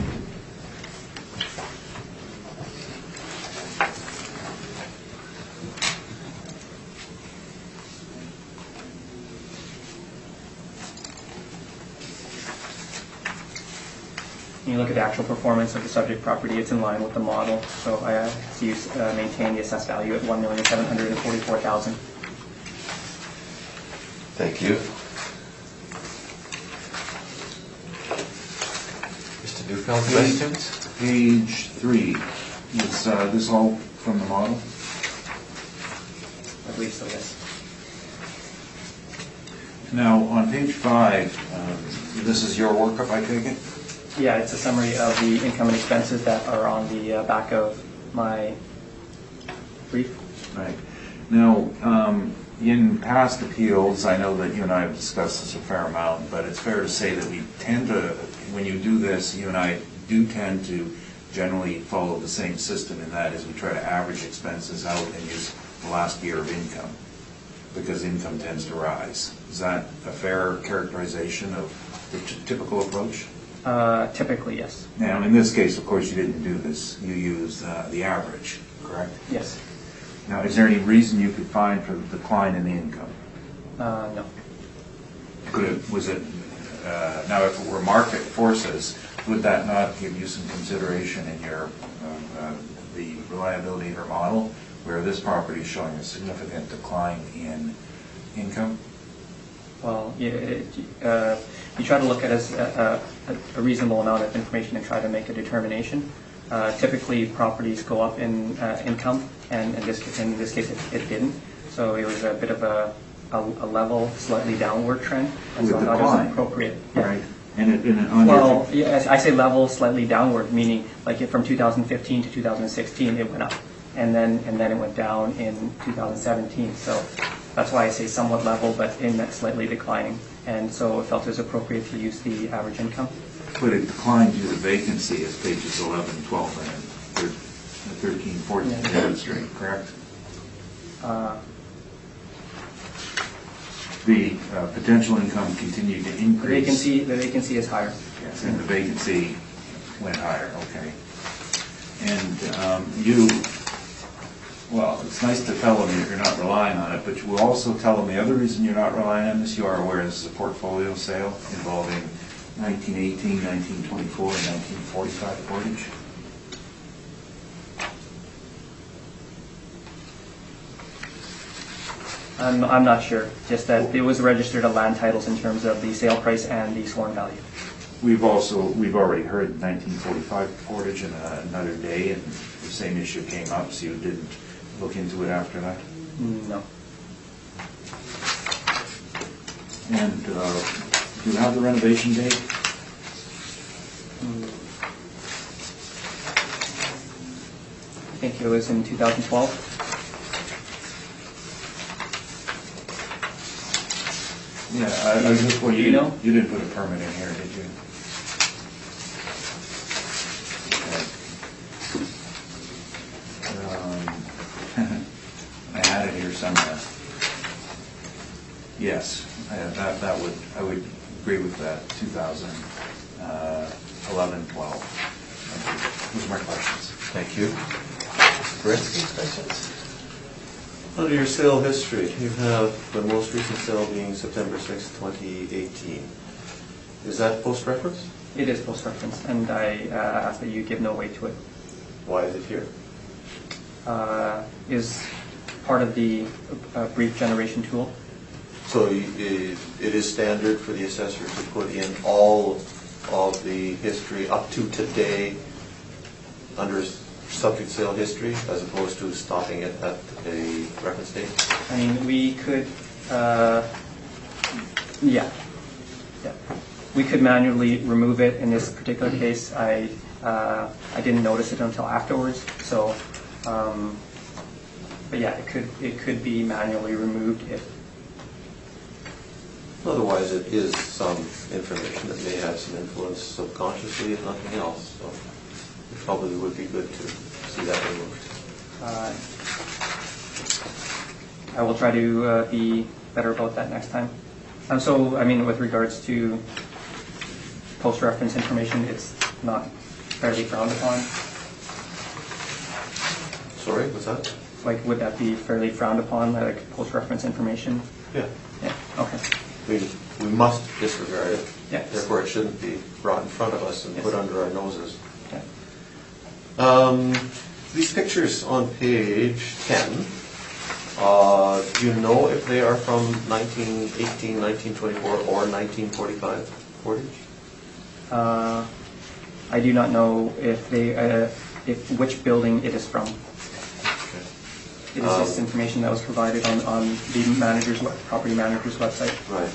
When you look at the actual performance of the subject property, it's in line with the model. So I maintain the assessed value at $1,744,000. Thank you. Mr. Newfeld, questions? Page 3, is this all from the model? I believe so, yes. Now, on page 5, this is your workup, I take it? Yeah, it's a summary of the income and expenses that are on the back of my brief. Right. Now, in past appeals, I know that you and I have discussed this a fair amount, but it's fair to say that we tend to, when you do this, you and I do tend to generally follow the same system in that is we try to average expenses out and use the last year of income, because income tends to rise. Is that a fair characterization of the typical approach? Typically, yes. Now, in this case, of course, you didn't do this. You used the average, correct? Yes. Now, is there any reason you could find for the decline in the income? No. Was it, now if it were market forces, would that not give you some consideration in your, the reliability of your model, where this property is showing a significant decline in income? Well, you try to look at a reasonable amount of information and try to make a determination. Typically, properties go up in income, and in this case, it didn't. So it was a bit of a level, slightly downward trend, and so I thought it was appropriate. Yeah. Right. And Well, yeah, I say level, slightly downward, meaning like from 2015 to 2016, it went up, and then it went down in 2017. So that's why I say somewhat level, but in that slightly declining. And so it felt it was appropriate to use the average income. But it declined due to vacancy, as pages 11, 12, and 13, 14 demonstrate, correct? The potential income continued to increase. The vacancy is higher. Yes, and the vacancy went higher, okay. And well, it's nice to tell them that you're not relying on it, but you will also tell them the other reason you're not relying on this, you are aware this is a portfolio sale involving 1918, 1924, and 1945 portage. I'm not sure, just that it was registered at land titles in terms of the sale price and the sworn value. We've already heard 1945 portage in another day, and the same issue came up, so you didn't look into it after that? No. And do you have the renovation date? I think it was in 2012. Yeah, I was just wondering, Do you know? You didn't put a permit in here, did you? I had it here somewhere. Yes, I would agree with that, 2011, 12. Those are my questions. Thank you. Mr. Beretsky, questions? Under your sale history, you have the most recent sale being September 6, 2018. Is that post-reference? It is post-reference, and I ask that you give no weight to it. Why is it here? Is part of the brief generation tool. So it is standard for the assessor to put in all of the history up to today under subject sale history, as opposed to stopping it at a reference date? I mean, we could, yeah. We could manually remove it. In this particular case, I didn't notice it until afterwards. So, but yeah, it could be manually removed if. Otherwise, it is some information that may have some influence subconsciously, if nothing else. So it probably would be good to see that removed. I will try to be better about that next time. So, I mean, with regards to post-reference information, it's not fairly frowned upon. Sorry, what's that? Like, would that be fairly frowned upon, like post-reference information? Yeah. Yeah. Okay. We must disregard it. Yes. Therefore, it shouldn't be brought in front of us and Yes. put under our noses. Okay. These pictures on page 10, do you know if they are from 1918, 1924, or 1945 portage? I do not know if which building it is from. It is just information that was provided on the property manager's website. Right.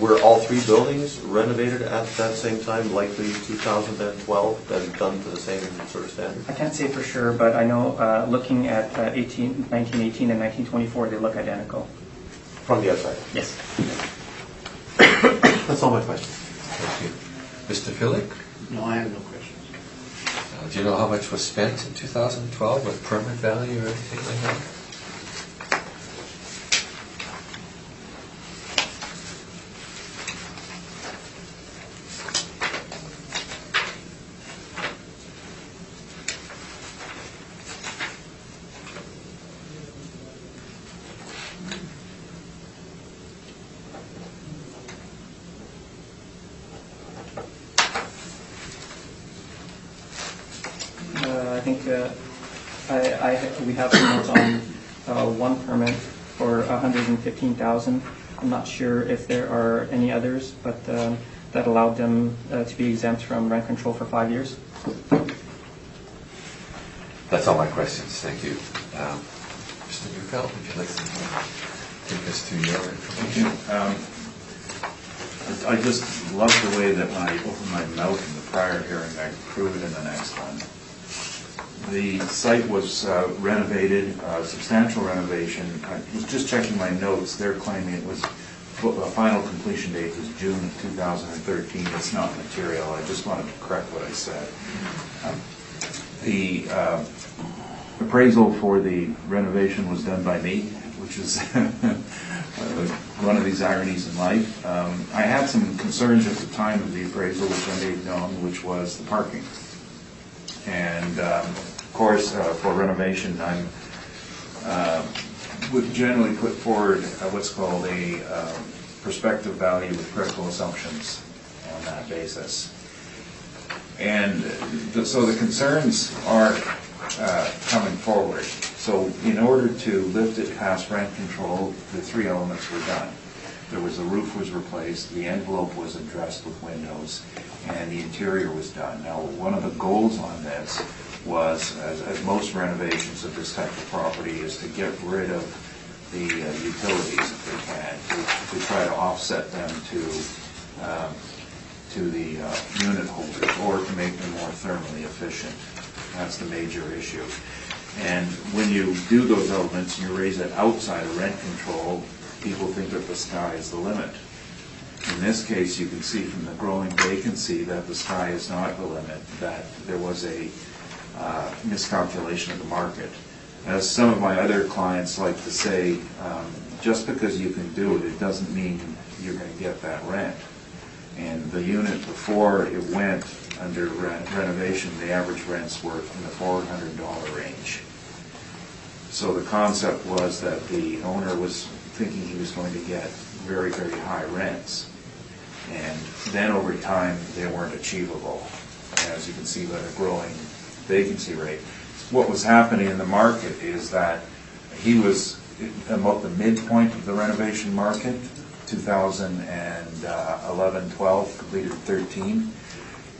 Were all three buildings renovated at that same time, likely 2012, and done to the same sort of standard? I can't say for sure, but I know looking at 1918 and 1924, they look identical. From the outside? Yes. That's all my questions. Thank you. Mr. Philick, No, I have no questions. do you know how much was spent in 2012 with permit value or anything like that? we have some notes on one permit for $115,000. I'm not sure if there are any others, but that allowed them to be exempt from rent control for 5 years. That's all my questions. Thank you. Mr. Neufeld, would you like to take us to your information? I just love the way that when I opened my mouth in the prior hearing, I proved it in the next one. The site was renovated, substantial renovation. I was just checking my notes. They're claiming it was, a final completion date was June of 2013. It's not material. I just wanted to correct what I said. The appraisal for the renovation was done by me, which is one of these ironies in life. I had some concerns at the time of the appraisal, which I made known, which was the parking. And of course, for renovation, I would generally put forward what's called a prospective value with critical assumptions on that basis. And so the concerns are coming forward. So in order to lift it past rent control, the three elements were done. The roof was replaced, the envelope was addressed with windows, and the interior was done. Now, one of the goals on this was, as most renovations of this type of property, is to get rid of the utilities if they can, to try to offset them to the unit holders, or to make them more thermally efficient. That's the major issue. And when you do those elements and you raise it outside of rent control, people think that the sky is the limit. In this case, you can see from the growing vacancy that the sky is not the limit, that there was a miscalculation of the market. As some of my other clients like to say, just because you can do it, it doesn't mean you're going to get that rent. And the unit before it went under renovation, the average rents were in the $400 range. So the concept was that the owner was thinking he was going to get very, very high rents. And then over time, they weren't achievable, as you can see by the growing vacancy rate. What was happening in the market is that he was about the midpoint of the renovation market, 2011, 12, completed 13.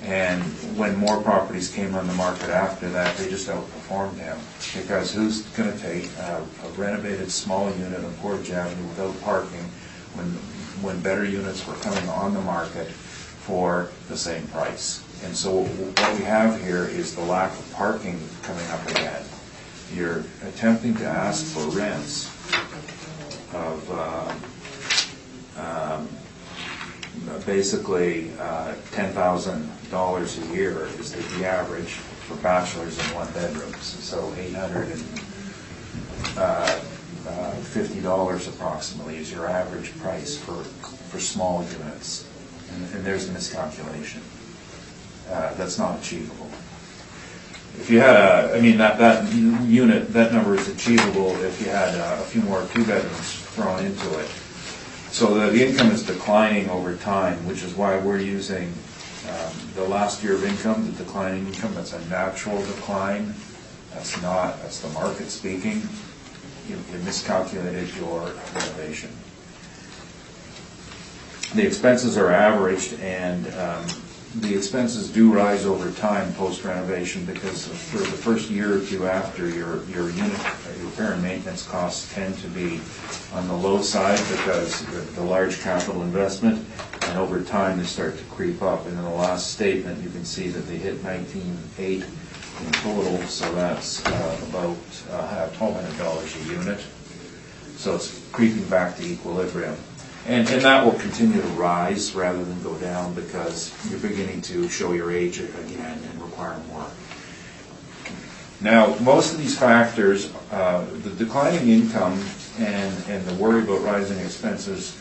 And when more properties came on the market after that, they just outperformed him. Because who's going to take a renovated small unit on Portage Avenue without parking when better units were coming on the market for the same price? And so what we have here is the lack of parking coming up again. You're attempting to ask for rents of basically $10,000 a year is the average for bachelors in one bedrooms. So $850 approximately is your average price for small units. And there's a miscalculation. That's not achievable. If you had that unit, that number is achievable if you had a few more 2-bedrooms thrown into it. So the income is declining over time, which is why we're using the last year of income, the declining income. That's a natural decline. That's the market speaking. You miscalculated your renovation. The expenses are averaged, and the expenses do rise over time post-renovation, because for the first year or two after, your unit, your repair and maintenance costs tend to be on the low side because the large capital investment, and over time they start to creep up. And in the last statement, you can see that they hit $19,800 in total, so that's about $1,200 a unit. So it's creeping back to equilibrium. And that will continue to rise rather than go down, because you're beginning to show your age again and require more. Now, most of these factors, the declining income and the worry about rising expenses,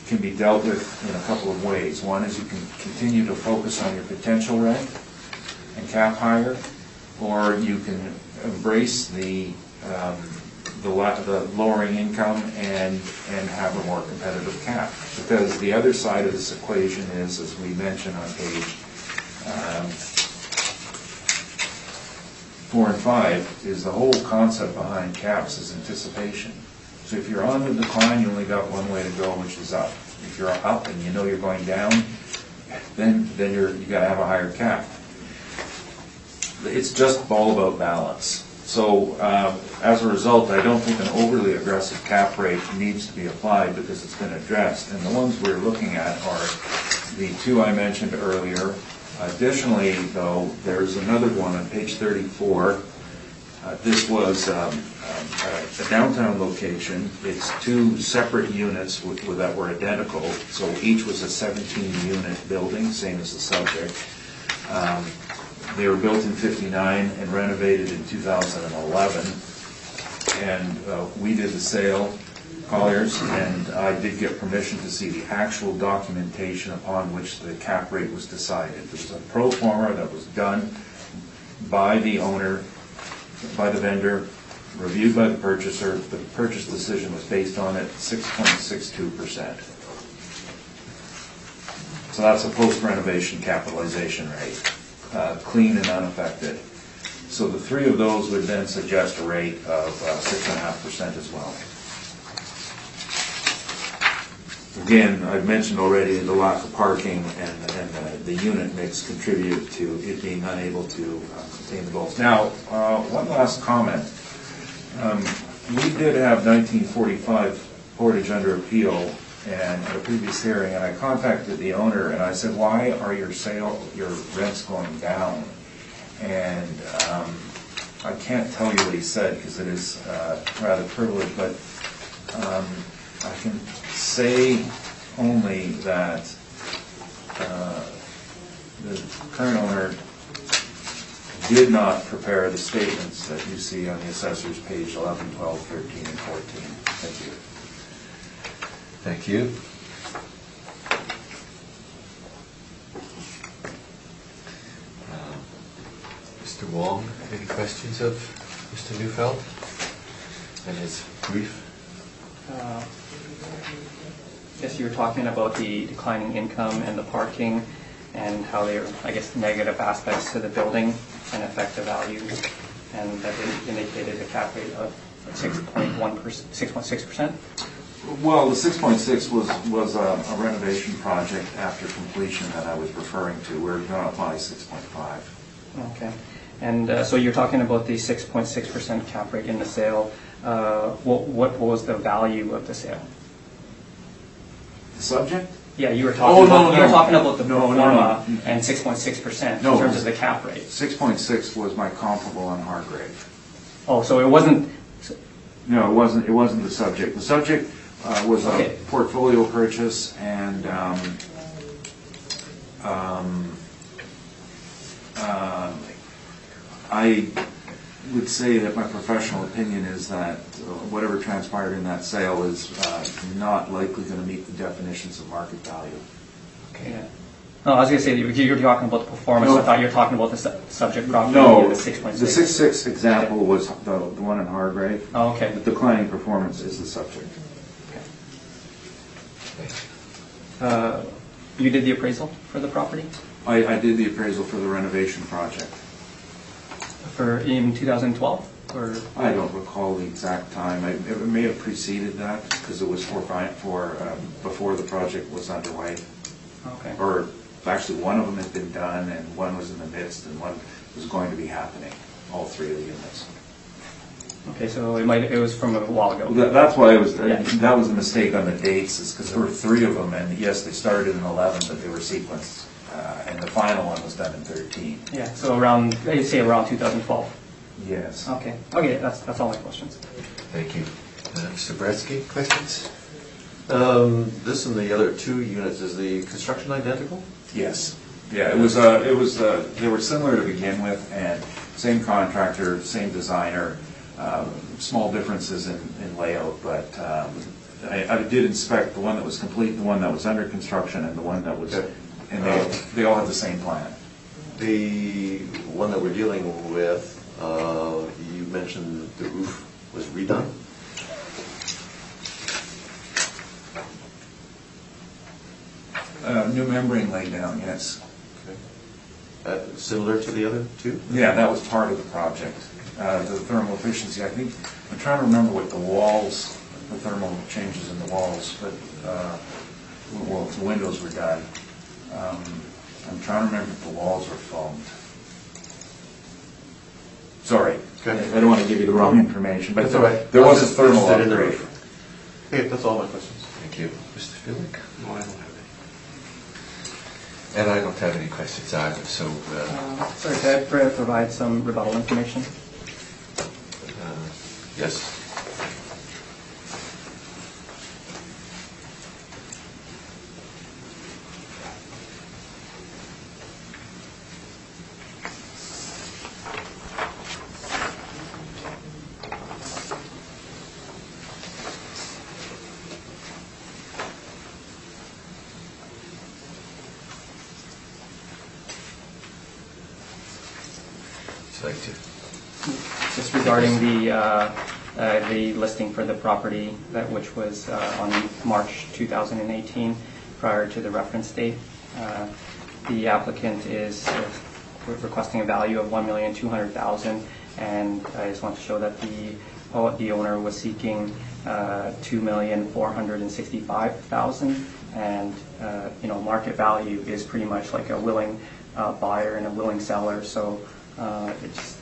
can be dealt with in a couple of ways. One is you can continue to focus on your potential rent and cap higher, or you can embrace the lowering income and have a more competitive cap. Because the other side of this equation is, as we mentioned on page 4 and 5 is the whole concept behind caps is anticipation. So if you're on the decline, you only got one way to go, which is up. If you're up and you know you're going down, then you got to have a higher cap. It's just all about balance. So as a result, I don't think an overly aggressive cap rate needs to be applied because it's been addressed. And the ones we're looking at are the two I mentioned earlier. Additionally, though, there's another one on page 34. This was a downtown location. It's two separate units that were identical. So each was a 17-unit building, same as the subject. They were built in '59 and renovated in 2011. And we did the sale, Colliers, and I did get permission to see the actual documentation upon which the cap rate was decided. There was a pro forma that was done by the owner, by the vendor, reviewed by the purchaser. The purchase decision was based on it, 6.62%. So that's a post-renovation capitalization rate. Clean and unaffected. So the three of those would then suggest a rate of 6.5% as well. Again, I've mentioned already the lack of parking and the unit mix contribute to it being unable to contain the goals. Now, one last comment. We did have 1945 Portage under appeal and at a previous hearing, and I contacted the owner and I said, why are your rents going down? And I can't tell you what he said because it is rather privileged, but I can say only that the current owner did not prepare the statements that you see on the assessor's page 11, 12, 13, and 14. Thank you. Thank you. Mr. Wong, any questions of Mr. Neufeld and his brief? Yes, you were talking about the declining income and the parking and how they're, I guess, negative aspects to the building and affect the value, and that they indicated a cap rate of 6.6%. Well, the 6.6 was a renovation project after completion that I was referring to. We're going to apply 6.5. Okay. And so you're talking about the 6.6% cap rate in the sale. What was the value of the sale? The subject? Yeah, you were talking about the No, pro no, forma no. and 6.6% in No. terms of the cap rate. 6.6 was my comparable on Hargrave. Oh, so it wasn't. No, it wasn't the subject. The subject was Okay. a portfolio purchase, and I would say that my professional opinion is that whatever transpired in that sale is not likely going to meet the definitions of market value. Okay. Yeah. No, I was going to say you're talking about the performance. No. I thought you were talking about the subject property. No, the the 6.6. 6.6 example was the one in Hargrave. Oh, okay. The declining performance is the subject. You did the appraisal for the property I did the appraisal for the renovation project. in 2012, or I don't recall the exact time. It may have preceded that because it was before the project was underway. okay. Or actually, one of them had been done, and one was in the midst, and one was going to be happening. All three of the units. Okay, so it was from a while ago. That's why Yeah. that was a mistake on the dates, is because there were three of them, and yes, they started in 11, but they were sequenced, and the final one was done in 13. Yeah, so around 2012. Yes. Okay. Okay, that's all my questions. Thank you. Mr. Bretsky, questions? This and the other two units, is the construction identical? Yes. Yeah, they were similar to begin with, and same contractor, same designer, small differences in layout, but I did inspect the one that was complete, the one that was under construction, and the one that was, and they all had the same plan. The one that we're dealing with, you mentioned the roof was redone? New membrane laid down, yes. Okay. similar to the other two? Yeah, that was part of the project. The thermal efficiency, I think, I'm trying to remember what the walls, the thermal changes in the walls, but, well, the windows were done. I'm trying to remember if the walls were foamed. Sorry, Okay. I don't want to give you the wrong information, but That's all right. there was a Just thermal listed in the upgrade. roof. Okay, that's all my questions. Thank you. Mr. Philic? No, I don't have And I don't have any questions either, so, Sorry, could I provide some rebuttal information? yes. Would you like to? Just regarding the listing for the property, which was on March 2018, prior to the reference date. The applicant is requesting a value of $1,200,000, and I just want to show that the owner was seeking $2,465,000, and market value is pretty much like a willing buyer and a willing seller, so it's.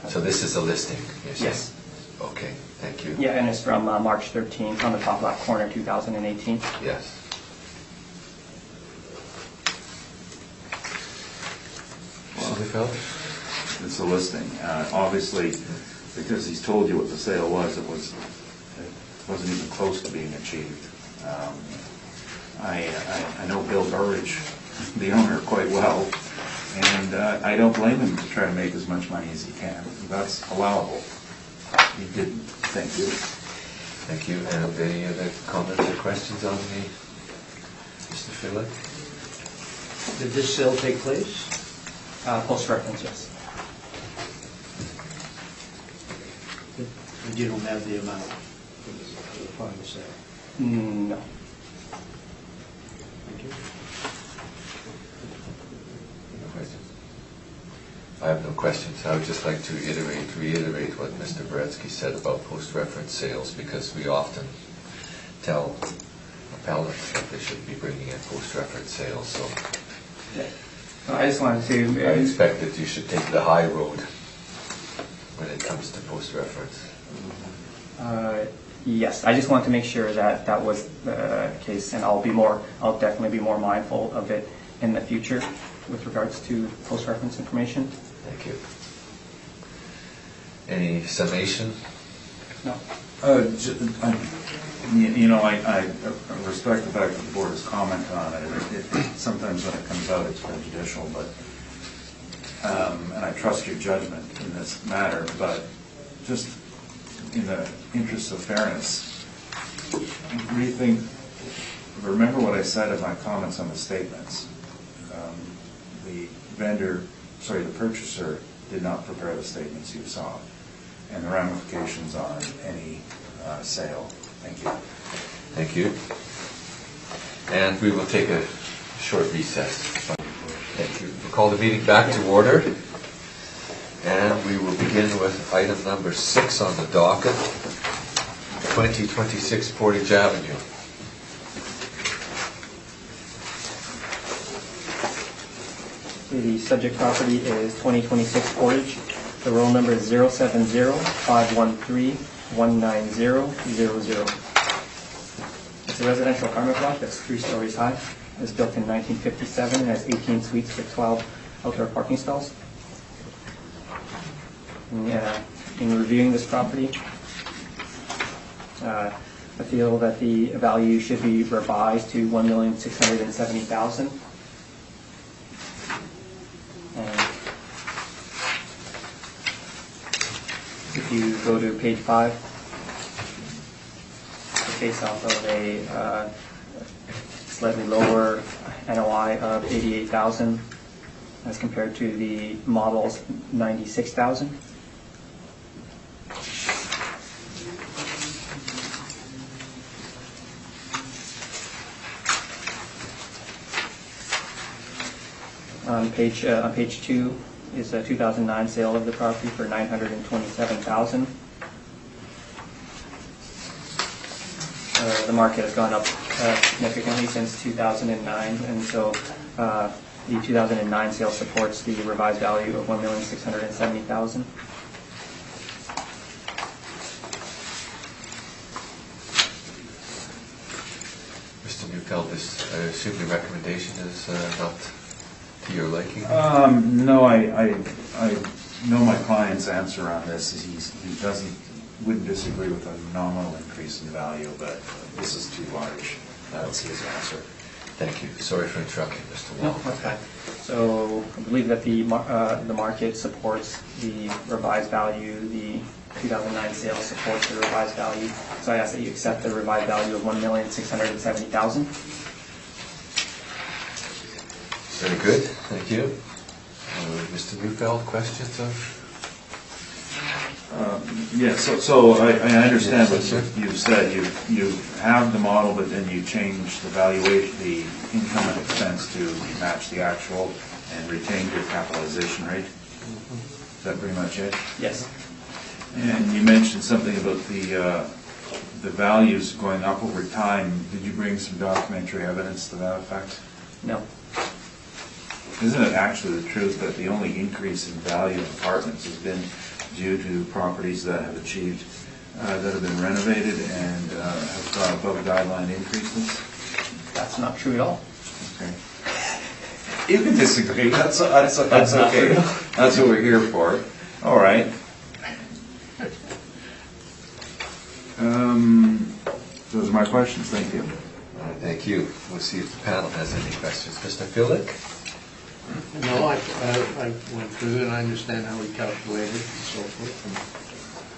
So this is a listing, you're saying? Yes. Okay, thank you. Yeah, and it's from March 13th on the top left corner, 2018. Yes. Mr. Phillips? It's a listing. Obviously, because he's told you what the sale was, it wasn't even close to being achieved. I know Bill Burridge, the owner, quite well, and I don't blame him to try to make as much money as he can. That's allowable. He didn't. Thank you. Thank you. And any other comments or questions on me, Mr. Phillips? Did this sale take place? Post-reference, yes. And you don't have the amount for the final sale? No. Thank you. No questions? I have no questions. I would just like to reiterate what Mr. Beretsky said about post-reference sales, because we often tell appellants that they should be bringing in post-reference sales, so I just wanted to. I expect that you should take the high road when it comes to post-reference. Yes, I just wanted to make sure that that was the case, and I'll definitely be more mindful of it in the future with regards to post-reference information. Thank you. Any summation? No. I respect the fact that the board has commented on it. Sometimes when it comes out, it's prejudicial, but and I trust your judgment in this matter, but just in the interest of fairness, remember what I said in my comments on the statements. The purchaser did not prepare the statements you saw, and the ramifications on any sale. Thank you. Thank you. And we will take a short recess. Thank you. We'll call the meeting back to order. And we will begin with item number 6 on the docket, 2026 Portage Avenue. The subject property is 2026 Portage. The roll number is 070-513-19000. It's a residential apartment block that's 3 stories high. It was built in 1957 and has 18 suites with 12 outdoor parking stalls. In reviewing this property, I feel that the value should be revised to $1,670,000. If you go to page 5, it's based off of a slightly lower NOI of $88,000 as compared to the model's $96,000. On page 2 is a 2009 sale of the property for $927,000. The market has gone up significantly since 2009, and so the 2009 sale supports the revised value of $1,670,000. Mr. Neufeld, I assume the recommendation is not to your liking? No, I know my client's answer on this. He wouldn't disagree with a nominal increase in value, but this is too large. That's his answer. Thank you. Sorry for interrupting, Mr. No, Wong. okay. So I believe that the market supports the revised value, the 2009 sale supports the revised value. So I ask that you accept the revised value of $1,670,000. Very good, thank you. Mr. Neufeld, questions of? Yes, so I understand what Yes, sir. you've said. You have the model, but then you change the valuation, the income and expense to match the actual and retain your capitalization rate. Is that pretty much it? Yes. And you mentioned something about the values going up over time. Did you bring some documentary evidence to that effect? No. Isn't it actually the truth that the only increase in value of apartments has been due to properties that have achieved, that have been renovated and have gone above guideline increases? That's not true at all. Okay. You can disagree, that's not okay. true. That's what we're here for. All right. Those are my questions, thank you. All right, thank you. We'll see if the panel has any questions. Mr. Philic? No, I went through and I understand how we calculated and so forth, and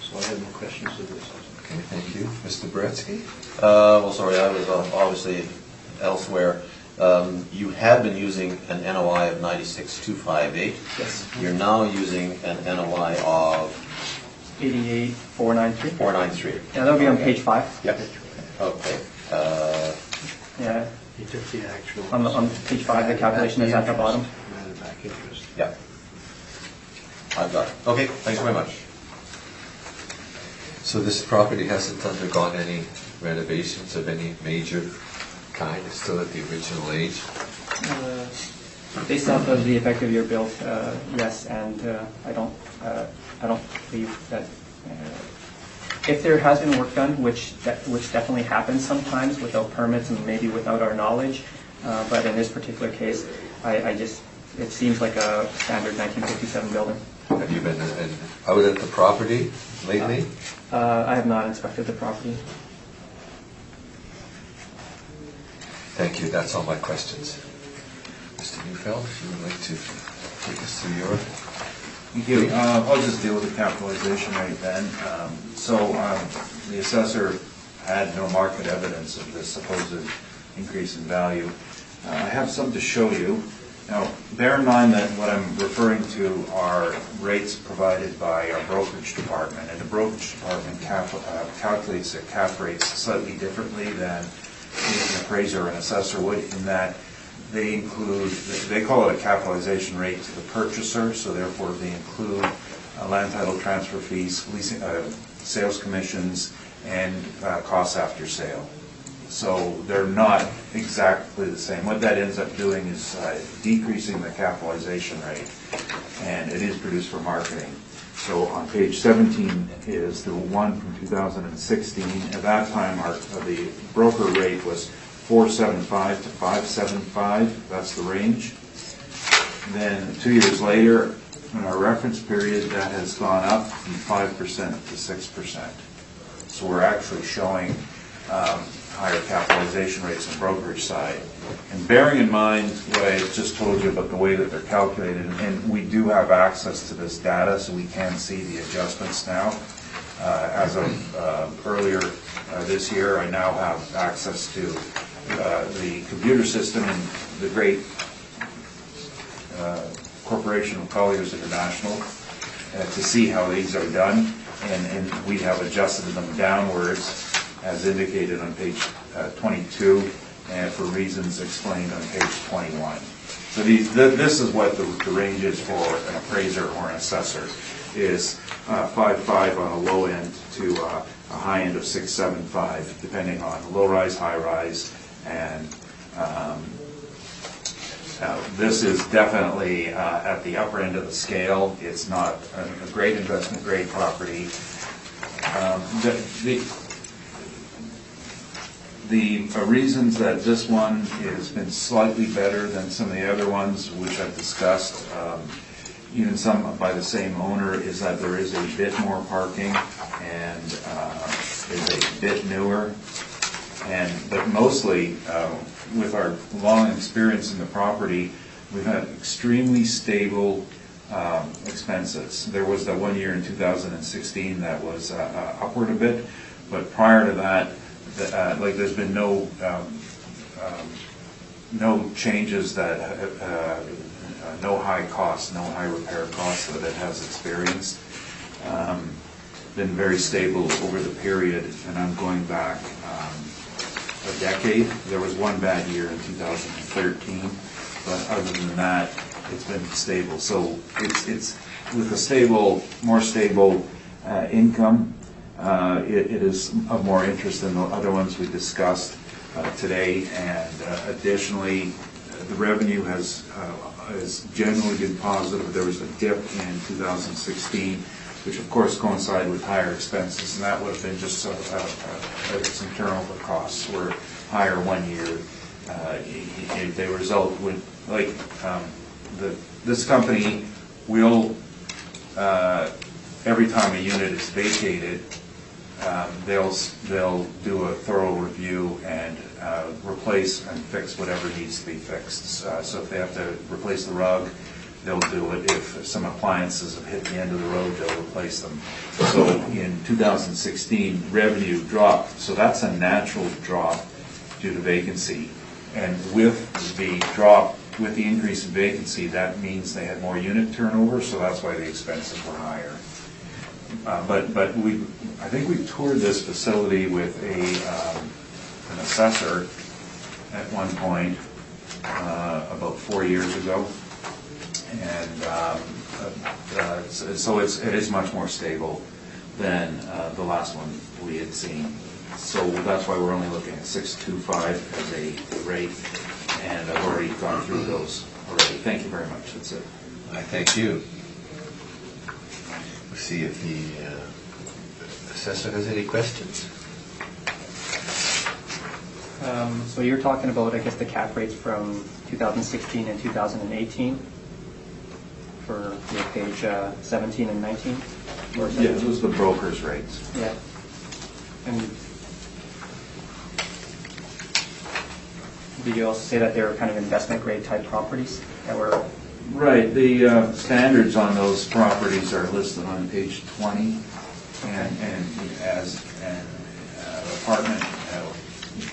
so I have no questions of this. Okay, thank you. Mr. Boretsky? Well, sorry, I was obviously elsewhere. You had been using an NOI of 96,258. Yes. You're now using an NOI of 88,493. 493. Yeah, that'll be on page 5. Yep. Okay. Yeah. He took the actual. On page 5, the calculation is at the bottom. Added back interest. Yeah. I've got it. Okay, thanks very much. So this property hasn't undergone any renovations of any major kind? It's still at the original age? Based off of the effective year built, yes, and I don't believe that if there has been work done, which definitely happens sometimes without permits and maybe without our knowledge, but in this particular case, it seems like a standard 1957 building. Have you been out at the property lately? I have not inspected the property. Thank you, that's all my questions. Mr. Neufeld, if you would like to take us through your... Thank you. I'll just deal with the capitalization rate then. The assessor had no market evidence of this supposed increase in value. I have some to show you. Now, bear in mind that what I'm referring to are rates provided by our brokerage department, and the brokerage department calculates their cap rates slightly differently than an appraiser or an assessor would, in that they include, they call it a capitalization rate to the purchaser, so therefore they include land title transfer fees, leasing, sales commissions, and costs after sale. So they're not exactly the same. What that ends up doing is decreasing the capitalization rate, and it is produced for marketing. So on page 17 is the one from 2016. At that time, the broker rate was 475 to 575. That's the range. Then 2 years later, in our reference period, that has gone up from 5% to 6%. So we're actually showing higher capitalization rates on the brokerage side. And bearing in mind what I just told you about the way that they're calculated, and we do have access to this data, so we can see the adjustments now. As of earlier this year, I now have access to the computer system in the great corporation of Colliers International to see how these are done, and we have adjusted them downwards as indicated on page 22, and for reasons explained on page 21. So this is what the range is for an appraiser or an assessor, is 5.5 on a low end to a high end of 6.75, depending on low-rise, high-rise, and this is definitely at the upper end of the scale. It's not a great investment-grade property. The reasons that this one has been slightly better than some of the other ones, which I've discussed, even some by the same owner, is that there is a bit more parking and is a bit newer. But mostly, with our long experience in the property, we've had extremely stable expenses. There was that 1 year in 2016 that was upward a bit, but prior to that, there's been no changes that no high costs, no high repair costs that it has experienced. Been very stable over the period, and I'm going back a decade. There was one bad year in 2013, but other than that, it's been stable. So it's with a stable, more stable income. It is of more interest than the other ones we discussed today, and additionally, the revenue has generally been positive. There was a dip in 2016, which of course coincided with higher expenses, and that would have been just some turnover costs were higher 1 year. They result with, like, this company will, every time a unit is vacated, they'll do a thorough review and replace and fix whatever needs to be fixed. So if they have to replace the rug, they'll do it. If some appliances have hit the end of the road, they'll replace them. So in 2016, revenue dropped. So that's a natural drop due to vacancy. And with the drop, with the increase in vacancy, that means they had more unit turnover, so that's why the expenses were higher. But I think we toured this facility with an assessor at one point about 4 years ago, and so it is much more stable than the last one we had seen. So that's why we're only looking at 6.25 as a rate, and I've already gone through those already. Thank you very much. That's it. I thank you. We'll see if the assessor has any questions. So you're talking about, I guess, the cap rates from 2016 and 2018 for your page 17 and 19? Or Yeah, those are the broker's rates. Yeah. And did you also say that they were kind of investment grade type properties that were? Right. The standards on those properties are listed on page 20, and as an apartment,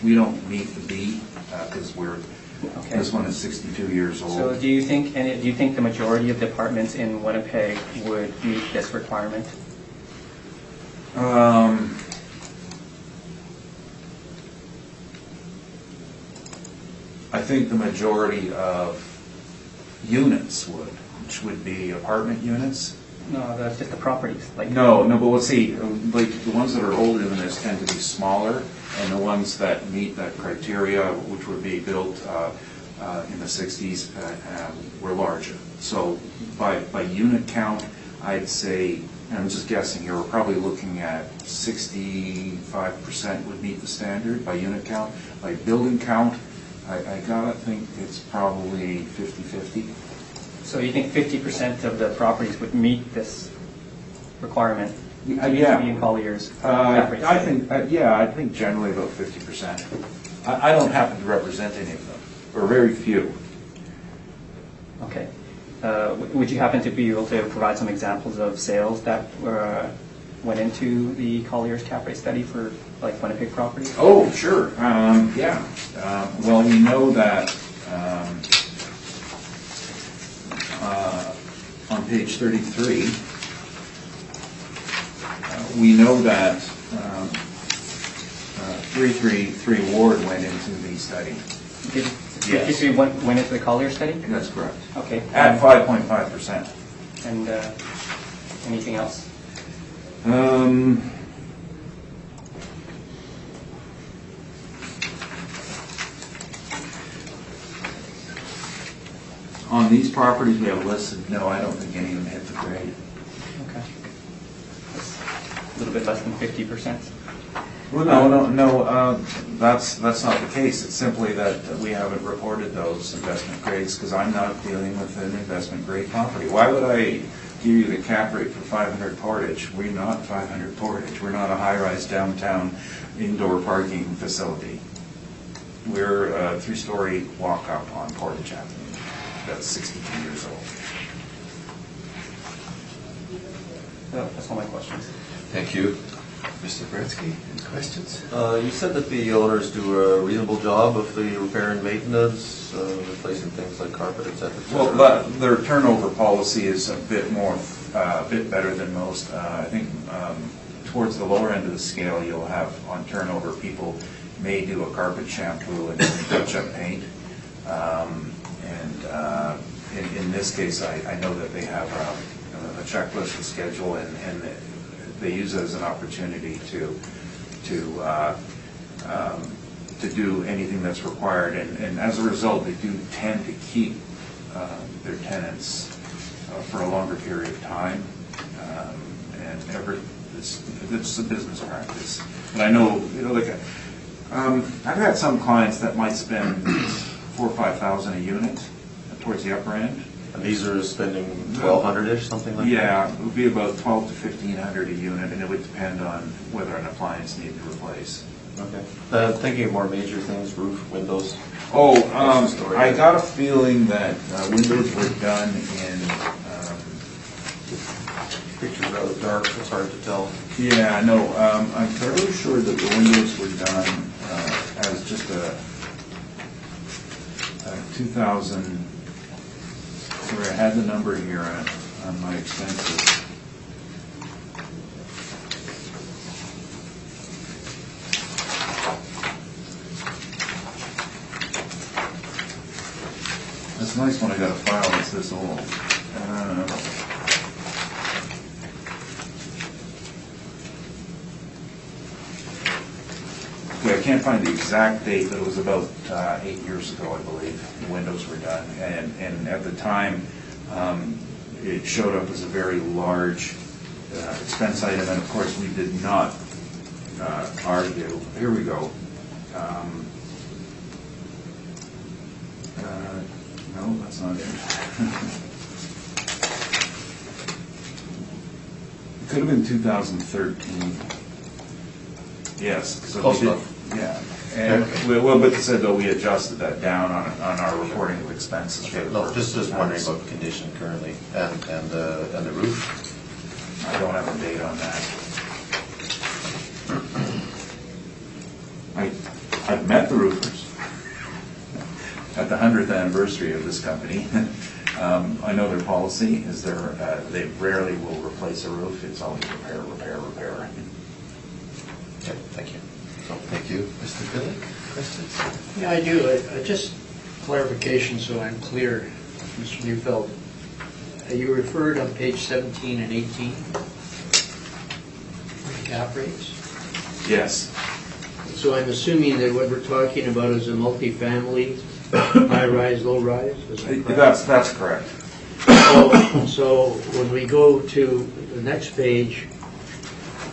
we don't meet the B because we're. Okay. This one is 62 years old. So do you think the majority of the apartments in Winnipeg would meet this requirement? I think the majority of units would, which would be apartment units. No, that's just the properties. Like No, but we'll see. Like the ones that are older than this tend to be smaller, and the ones that meet that criteria, which would be built in the 60s, were larger. So by unit count, I'd say, and I'm just guessing here, we're probably looking at 65% would meet the standard by unit count. By building count, I gotta think it's probably 50-50. So you think 50% of the properties would meet this requirement? Yeah. To be in Collier's cap rates? I think generally about 50%. I don't happen to represent any of them, or very few. Okay. Would you happen to be able to provide some examples of sales that went into the Collier's cap rate study for like Winnipeg properties? Oh, sure. Yeah. Well, we know that on page 33, we know that 333 Ward went into the study. Did you went into the Collier study? That's correct. Okay. At 5.5%. And anything else? On these properties we have listed, no, I don't think any of them hit the grade. Okay. That's a little bit less than 50%. Well, no, that's not the case. It's simply that we haven't reported those investment grades because I'm not dealing with an investment grade property. Why would I give you the cap rate for 500 Portage? We're not 500 Portage. We're not a high-rise downtown indoor parking facility. We're a 3-story walk-up on Portage Avenue. That's 62 years old. That's all my questions. Thank you. Mr. Gretzky, any questions? You said that the owners do a reasonable job of the repair and maintenance, replacing things like carpet, et cetera, et cetera. Well, but their turnover policy is a bit better than most. I think towards the lower end of the scale, you'll have on turnover, people may do a carpet shampoo and touch-up paint. In this case, I know that they have a checklist, a schedule, and they use it as an opportunity to do anything that's required, and as a result, they do tend to keep their tenants for a longer period of time, and it's a business practice. And I know, I've had some clients that might spend $4,000 or $5,000 a unit towards the upper end. And these are spending $1,200-ish, something like that? Yeah, it would be about $1,200 to $1,500 a unit, and it would depend on whether an appliance needed to replace. Okay. Thinking of more major things, roof, windows. Oh, I got a feeling that windows were done in... Pictures rather dark, it's hard to tell. Yeah, no, I'm fairly sure that the windows were done as just a 2000... Where I had the number here on my expenses. It's nice when I got a file that's this old. I can't find the exact date, but it was about 8 years ago, I believe, the windows were done. And at the time, it showed up as a very large expense item, and of course, we did not argue. Here we go. No, that's not it. It could have been 2013. Yes. Close enough. Yeah, and but it said though we adjusted that down on our reporting of expenses. Okay, no, just wondering about the condition currently and the roof. I don't have a date on that. I've met the roofers at the 100th anniversary of this company. I know their policy is they rarely will replace a roof. It's always repair, repair, repair. Okay, thank you. So, thank you. Mr. Billick, questions? Yeah, I do. Just clarification so I'm clear, Mr. Neufeld. You referred on page 17 and 18 cap rates? Yes. So I'm assuming that what we're talking about is a multifamily, high-rise, low-rise? Is that correct? That's correct. So when we go to the next page,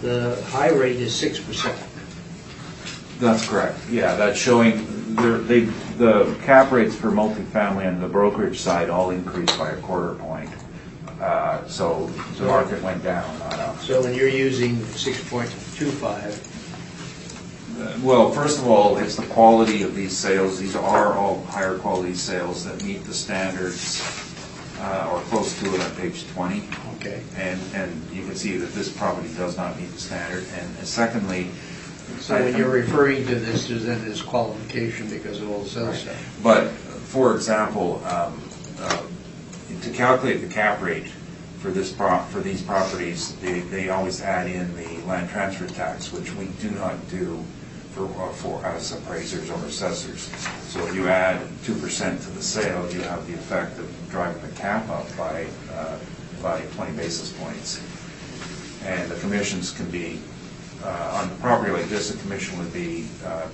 the high rate is 6%. That's correct. Yeah, that's showing the cap rates for multifamily and the brokerage side all increased by 1/4 point. So the market went down, not up. So when you're using 6.25, well, first of all, it's the quality of these sales. These are all higher quality sales that meet the standards or close to it on page 20. okay. And you can see that this property does not meet the standard. And secondly, So when you're referring to this, there's then this qualification because of all the sales stuff. but for example, to calculate the cap rate for these properties, they always add in the land transfer tax, which we do not do for as appraisers or assessors. So when you add 2% to the sale, you have the effect of driving the cap up by 20 basis points. And the commissions can be, on the property like this, the commission would be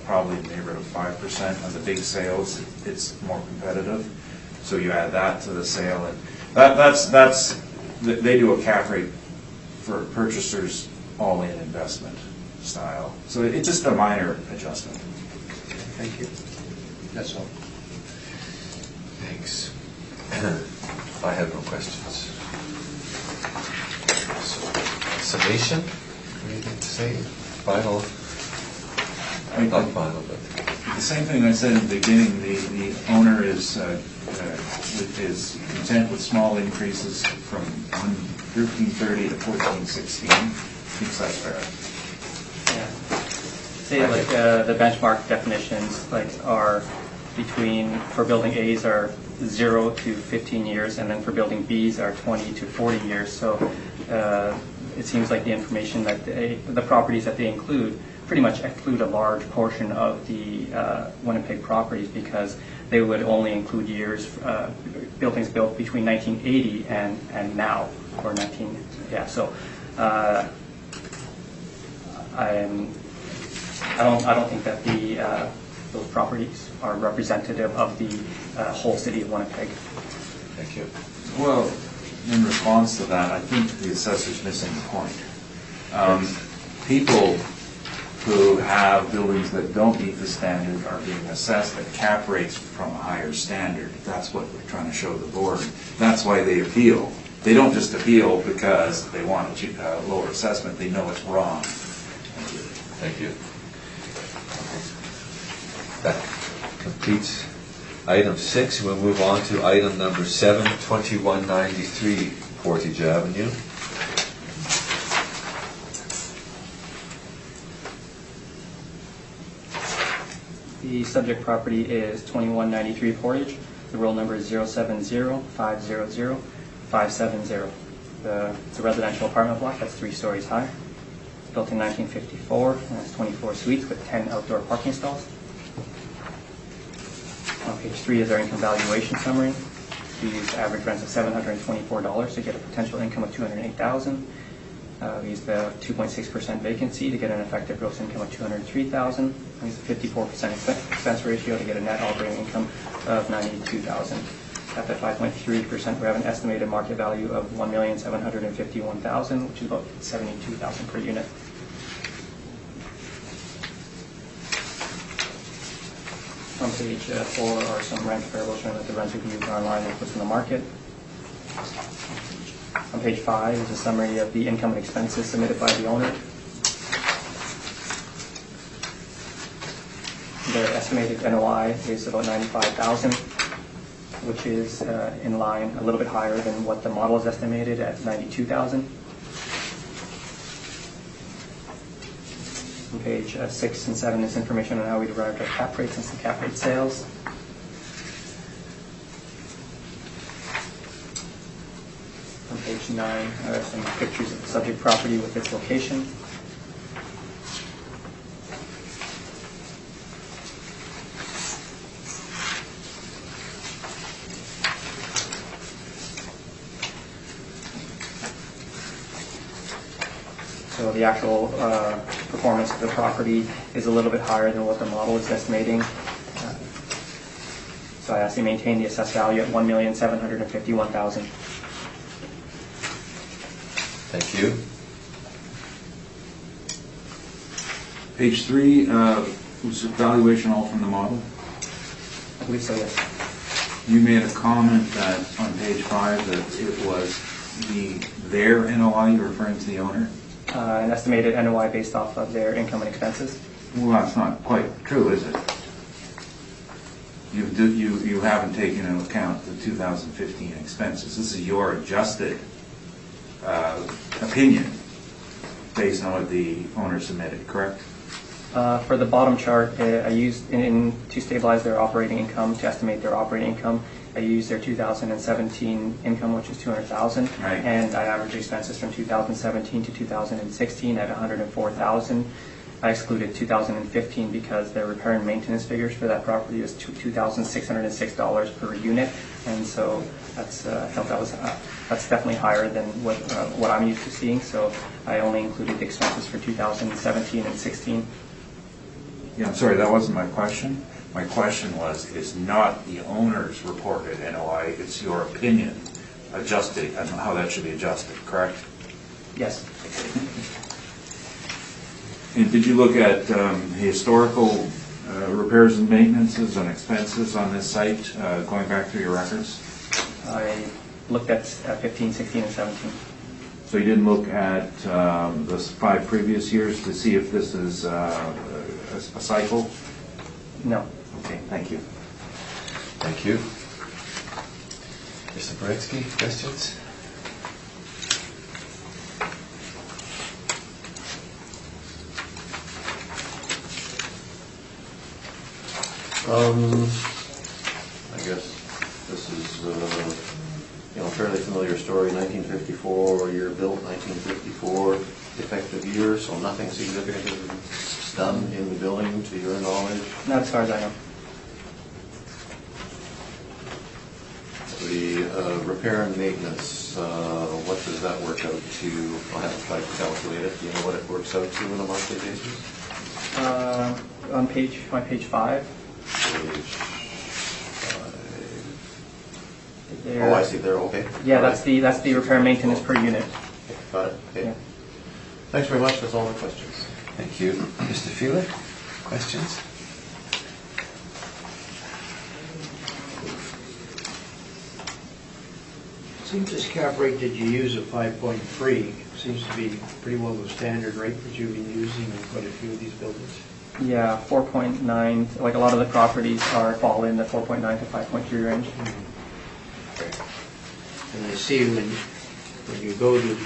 probably in the neighborhood of 5%. On the big sales, it's more competitive. So you add that to the sale, and they do a cap rate for purchasers all-in investment style. So it's just a minor adjustment. Thank you. That's all. Thanks. I have no questions. So, summation? Anything to say? Final? Not final, but... The same thing I said in the beginning, the owner is content with small increases from 1330 to 1416. Thinks that's fair. Yeah. Say like the benchmark definitions like are between, for building A's are 0 to 15 years, and then for building B's are 20 to 40 years. So it seems like the information that the properties that they include pretty much exclude a large portion of the Winnipeg properties, because they would only include years, buildings built between 1980 and now, or 19, yeah. So I don't think that those properties are representative of the whole city of Winnipeg. Thank you. Well, in response to that, I think the assessor's missing the point. People who have buildings that don't meet the standard are being assessed at cap rates from a higher standard. That's what we're trying to show the board. That's why they appeal. They don't just appeal because they want a lower assessment. They know it's wrong. Thank you. That completes item 6. We'll move on to item number 7, 2193 Portage Avenue. The subject property is 2193 Portage. The roll number is 070-500-570. It's a residential apartment block that's 3 stories high. Built in 1954 and has 24 suites with 10 outdoor parking stalls. On page 3 is our income valuation summary. We use average rents of $724 to get a potential income of $208,000. We use the 2.6% vacancy to get an effective gross income of $203,000. We use the 54% expense ratio to get a net operating income of $92,000. At the 5.3%, we have an estimated market value of $1,751,000, which is about $72,000 per unit. On page 4 are some rent comparables showing that the rents reviews are online with what's in the market. On page 5 is a summary of the income and expenses submitted by the owner. Their estimated NOI is about $95,000, which is in line, a little bit higher than what the model is estimated at $92,000. On page 6 and 7 is information on how we derived our cap rates and some cap rate sales. On page 9 are some pictures of the subject property with its location. So the actual performance of the property is a little bit higher than what the model is estimating. So I actually maintain the assessed value at $1,751,000. Thank you. Page 3, was the valuation all from the model? I believe so, yes. You made a comment that on page 5 that it was their NOI, you're referring to the owner? An estimated NOI based off of their income and expenses. Well, that's not quite true, is it? You haven't taken into account the 2015 expenses. This is your adjusted opinion based on what the owner submitted, correct? For the bottom chart, I used to stabilize their operating income, to estimate their operating income, I used their 2017 income, which is $200,000, right. And I averaged expenses from 2017 to 2016 at $104,000. I excluded 2015 because the repair and maintenance figures for that property was $2,606 per unit, and so that's I felt that's definitely higher than what I'm used to seeing. So I only included the expenses for 2017 and 16. Yeah, I'm sorry, that wasn't my question. My question was, it's not the owner's reported NOI, it's your opinion adjusted, and how that should be adjusted, correct? Yes. And did you look at historical repairs and maintenances and expenses on this site, going back through your records? I looked at 15, 16, and 17. So you didn't look at the 5 previous years to see if this is a cycle? No. Okay, thank you. Thank you. Mr. Boretsky, questions? I guess this is, a fairly familiar story, 1954, year built, 1954, effective year, so nothing significant is done in the building to your knowledge. Not as far as I know. The repair and maintenance, what does that work out to? I haven't tried to calculate it. Do you know what it works out to on a monthly basis? On page 5. Page 5. There- Oh, I see there, okay. Yeah, All that's right. the repair and maintenance per unit. Got it, okay. Yeah. Thanks very much, that's all my questions. Thank you. Mr. Feeler, questions? Seems this cap rate that you use of 5.3 seems to be pretty well the standard rate that you've been using in quite a few of these buildings. Yeah, 4.9, like a lot of the properties fall in the 4.9 to 5.3 range. And I see when you go to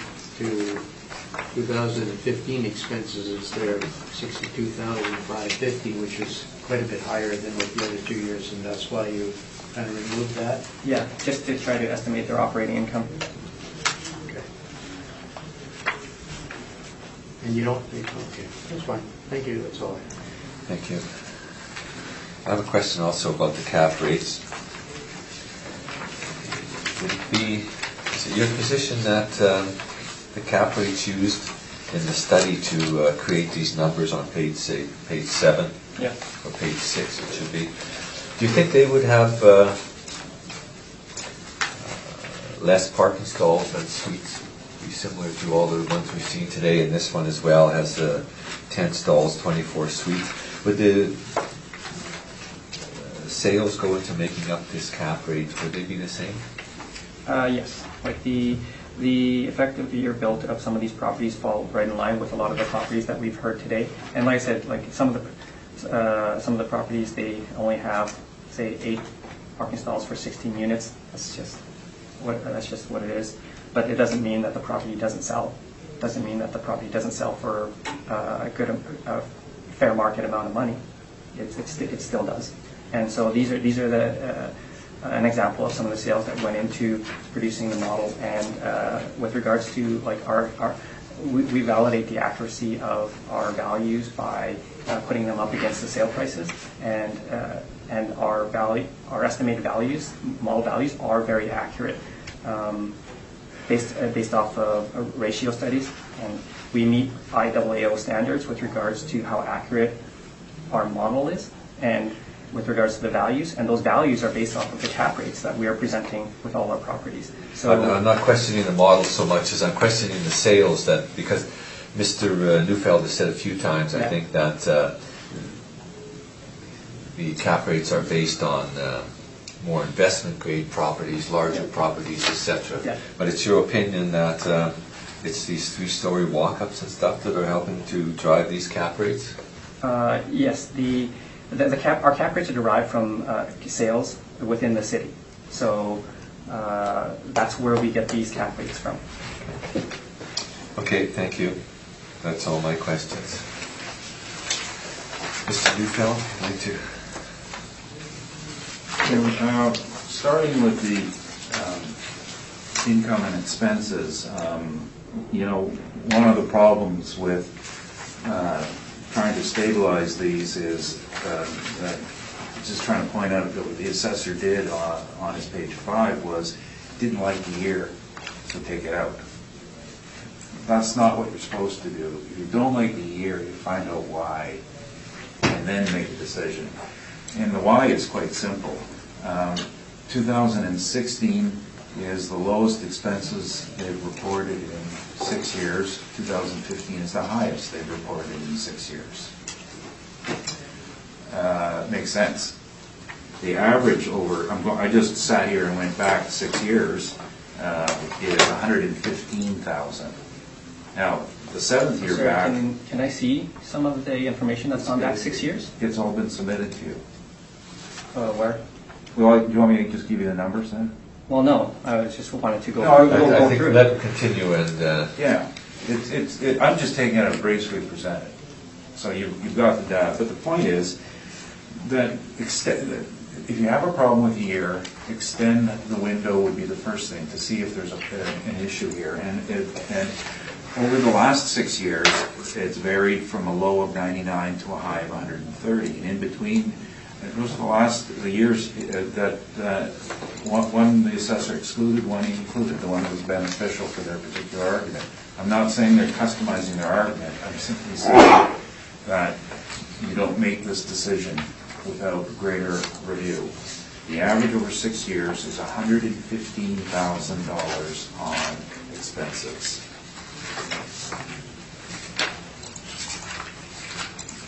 2015 expenses, it's there $62,550, which is quite a bit higher than what the other 2 years, and that's why you kind of removed that. Yeah, just to try to estimate their operating income. Okay. And you don't think, okay, that's fine. Thank you, that's all I have. Thank you. I have a question also about the cap rates. Would it be, is it your position that the cap rates used in the study to create these numbers on page 7 Yeah. or page 6 it should be, do you think they would have less parking stalls and suites, be similar to all the ones we've seen today, and this one as well has 10 stalls, 24 suites? Would the sales go into making up this cap rate? Would they be the same? Yes, like the effective year built of some of these properties fall right in line with a lot of the properties that we've heard today. And like I said, like some of the properties, they only have, say, 8 parking stalls for 16 units. That's just what it is. But it doesn't mean that the property doesn't sell. Doesn't mean that the property doesn't sell for a fair market amount of money. It still does. And so these are an example of some of the sales that went into producing the model. And with regards to like we validate the accuracy of our values by putting them up against the sale prices, and our estimated values, model values, are very accurate, based off of ratio studies, and we meet IAAO standards with regards to how accurate our model is, and with regards to the values, and those values are based off of the cap rates that we are presenting with all our properties. So I'm not questioning the model so much as I'm questioning the sales, that because Mr. Neufeld has said a few times, I think, that the cap rates are based on more investment grade properties, larger properties, etc. Yeah. But it's your opinion that it's these 3-story walk-ups and stuff that are helping to drive these cap rates? Yes, our cap rates are derived from sales within the city. So that's where we get these cap rates from. Okay, thank you. That's all my questions. Mr. Neufeld, I'd like to... Starting with the income and expenses, one of the problems with trying to stabilize these is, that, just trying to point out that what the assessor did on his page 5 was, didn't like the year, so take it out. That's not what you're supposed to do. If you don't like the year, you find out why, and then make a decision. And the why is quite simple. 2016 is the lowest expenses they've reported in 6 years. 2015 is the highest they've reported in 6 years. Makes sense. The average over, I just sat here and went back 6 years, is 115,000. Now, the 7th year Sir, back, can I see some of the information that's gone back 6 years? it's all been submitted to you. Where? Well, do you want me to just give you the numbers then? Well, no, I was just wanted to go No, through. I think let him continue and, Yeah, I'm just taking it as briefly presented. So you've got the data, but the point is that if you have a problem with the year, extend the window would be the first thing to see if there's an issue here. And over the last 6 years, it's varied from a low of 99 to a high of 130. And in between, those are the last years that one the assessor excluded, one he included, the one that was beneficial for their particular argument. I'm not saying they're customizing their argument. I'm simply saying that you don't make this decision without greater review. The average over 6 years is $115,000 on expenses.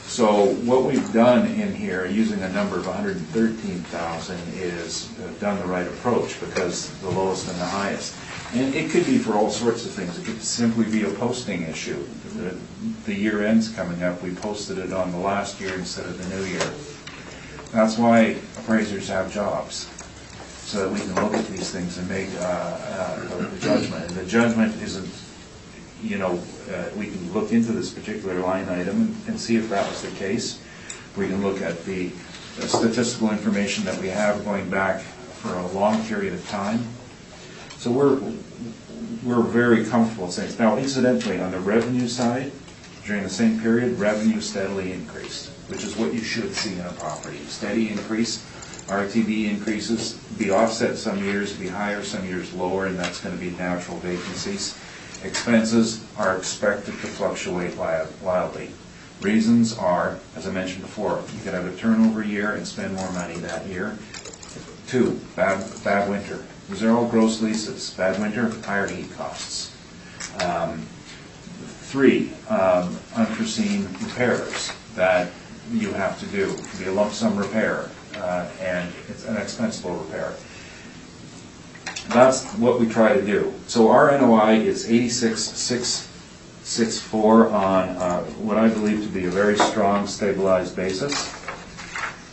So what we've done in here, using a number of 113,000, is done the right approach, because the lowest and the highest. And it could be for all sorts of things. It could simply be a posting issue. The year end's coming up. We posted it on the last year instead of the new year. That's why appraisers have jobs, so that we can look at these things and make a judgment. And the judgment isn't, we can look into this particular line item and see if that was the case. We can look at the statistical information that we have going back for a long period of time. So we're very comfortable saying. Now, incidentally, on the revenue side, during the same period, revenue steadily increased, which is what you should see in a property. Steady increase, RTV increases, be offset some years, be higher, some years lower, and that's going to be natural vacancies. Expenses are expected to fluctuate wildly. Reasons are, as I mentioned before, you could have a turnover year and spend more money that year. 2, bad winter. These are all gross leases. Bad winter, higher heat costs. 3, unforeseen repairs that you have to do. It can be a lump sum repair, and it's an expensive repair. That's what we try to do. So our NOI is 86,664 on what I believe to be a very strong, stabilized basis.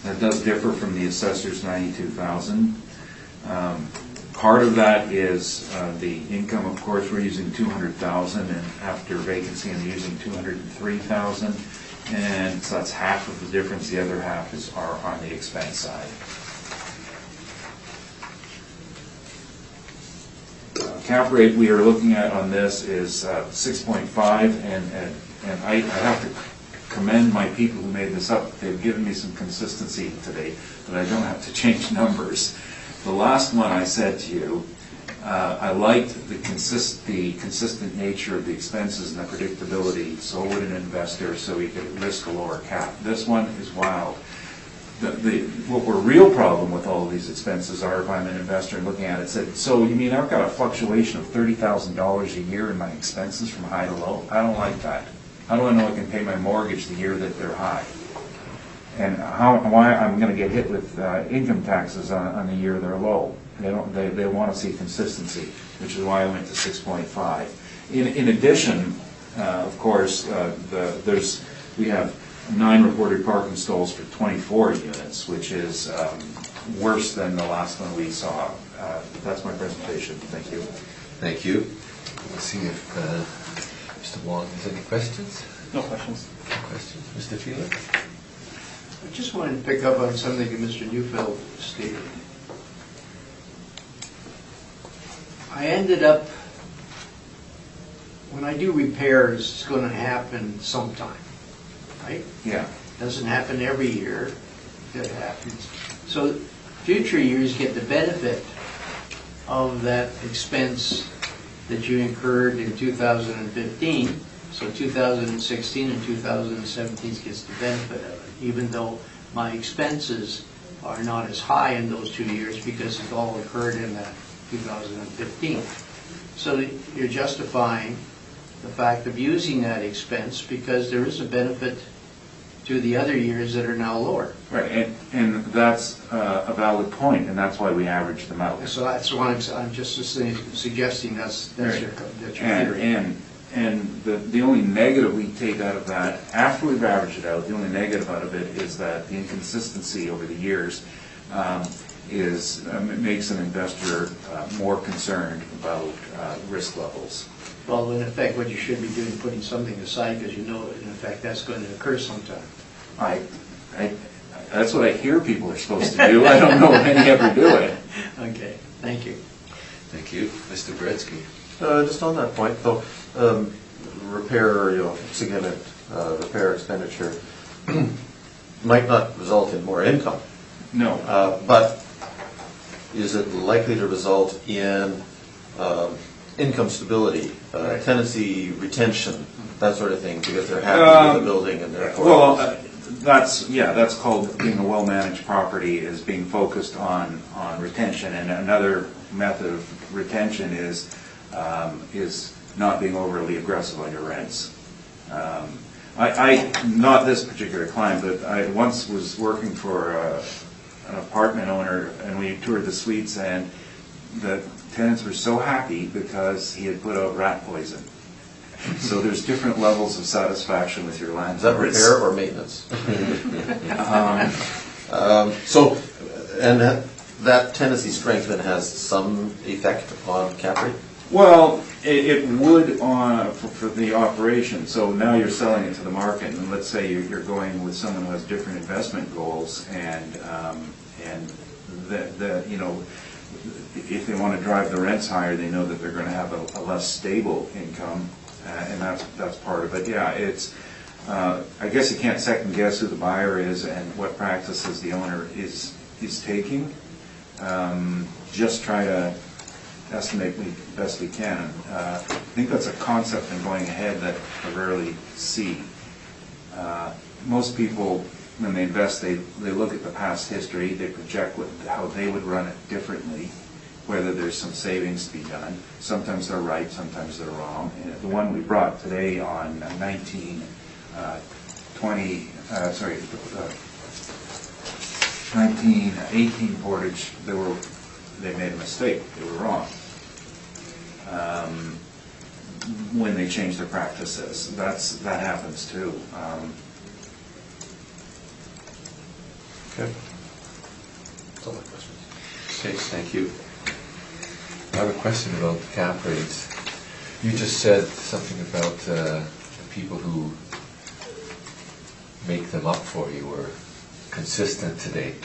That does differ from the assessor's 92,000. Part of that is the income. Of course, we're using 200,000, and after vacancy, I'm using 203,000, and so that's half of the difference. The other half are on the expense side. Cap rate we are looking at on this is 6.5, and I have to commend my people who made this up. They've given me some consistency today, that I don't have to change numbers. The last one I said to you, I liked the consistent nature of the expenses and the predictability. So would an investor, so he could risk a lower cap. This one is wild. What we're real problem with all of these expenses are, if I'm an investor and looking at it, said, so you mean I've got a fluctuation of $30,000 a year in my expenses from high to low? I don't like that. How do I know I can pay my mortgage the year that they're high? And why I'm going to get hit with income taxes on the year they're low? They want to see consistency, which is why I went to 6.5. In addition, of course, we have 9 reported parking stalls for 24 units, which is worse than the last one we saw. That's my presentation. Thank you. thank you. We'll see if Mr. Wong has any questions. No questions. No questions. Mr. Felix? I just wanted to pick up on something that Mr. Neufeld stated. I ended up, when I do repairs, it's going to happen sometime. right? Yeah. Doesn't happen every year, it happens. So future years get the benefit of that expense that you incurred in 2015. So 2016 and 2017 gets the benefit of it, even though my expenses are not as high in those 2 years because it all occurred in that 2015. So you're justifying the fact of using that expense because there is a benefit to the other years that are now lower. Right, and that's a valid point, and that's why we average them out. So that's why I'm just suggesting that's Right. your theory. And the only negative we take out of that, after we've averaged it out, the only negative out of it is that the inconsistency over the years makes an investor more concerned about risk levels. Well, in effect, what you should be doing, putting something aside because you know, in effect, that's going to occur sometime. That's what I hear people are supposed to do. I don't know if any ever do it. Okay, thank you. Thank you. Mr. Brzezinski. Just on that point, though, repair, significant repair expenditure might not result in more income. No. But is it likely to result in income stability, tenancy retention, that sort of thing, because they're happy with the building and therefore... Well, that's called being a well-managed property, is being focused on retention. And another method of retention is not being overly aggressive on your rents. Not this particular client, but I once was working for an apartment owner, and we toured the suites, and the tenants were so happy because he had put out rat poison. So there's different levels of satisfaction with your landlord. Is that repair or maintenance? So, and that tenancy strength then has some effect on cap rate? Well, it would for the operation. So now you're selling it to the market, and let's say you're going with someone who has different investment goals, and if they want to drive the rents higher, they know that they're going to have a less stable income, and that's part of it. Yeah, it's. I guess you can't second guess who the buyer is and what practices the owner is taking. Just try to estimate the best we can. I think that's a concept in going ahead that I rarely see. Most people, when they invest, they look at the past history, they project how they would run it differently, whether there's some savings to be done. Sometimes they're right, sometimes they're wrong. And the one we brought today on 1918 Portage, they made a mistake. They were wrong when they changed their practices. That happens too. Okay. That's all my questions. Okay, thank you. I have a question about the cap rates. You just said something about the people who make them up for you or consistent to date.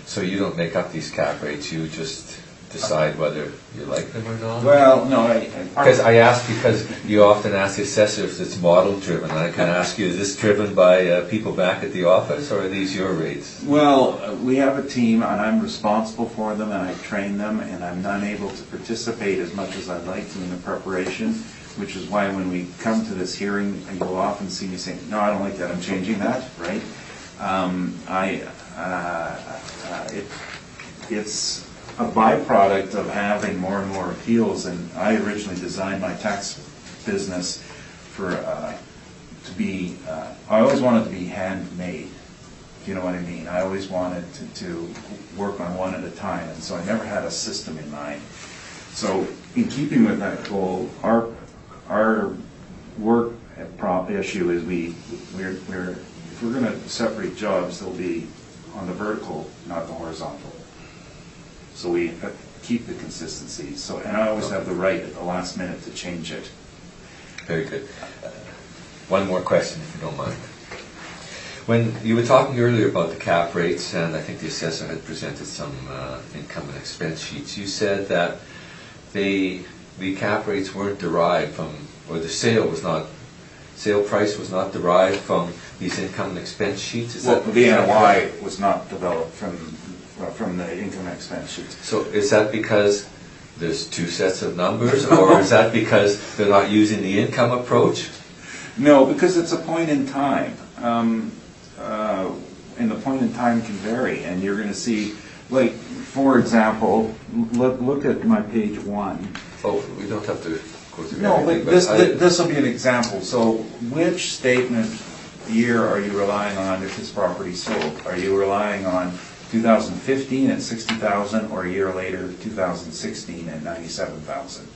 So you don't make up these cap rates, you just decide whether you like them or not? Well, no, Because I ask because you often ask the assessor if it's model driven. I can ask you, is this driven by people back at the office, or are these your rates? Well, we have a team, and I'm responsible for them, and I train them, and I'm not able to participate as much as I'd like to in the preparation, which is why when we come to this hearing, you'll often see me saying, no, I don't like that, I'm changing that, right? It's a byproduct of having more and more appeals, and I originally designed my tax business I always wanted to be handmade, if you know what I mean. I always wanted to work on one at a time, and so I never had a system in mind. So in keeping with that goal, our work issue is if we're going to separate jobs, they'll be on the vertical, not the horizontal. So we keep the consistency. So, and I always have the right at the last minute to change it. Very good. One more question, if you don't mind. When you were talking earlier about the cap rates, and I think the assessor had presented some income and expense sheets, you said that the cap rates weren't derived from, or the sale was not sale price was not derived from these income and expense sheets? Is Well, that- the is that NOI was not developed from the income expense sheets. So is that because there's two sets of numbers, or is that because they're not using the income approach? No, because it's a point in time. And the point in time can vary, and you're gonna see, like, for example, look at my page 1. Oh, we don't have to go through No, everything, but but I- this will be an example. So which statement year are you relying on if this property sold? Are you relying on 2015 at 60,000 or a year later, 2016 at 97,000?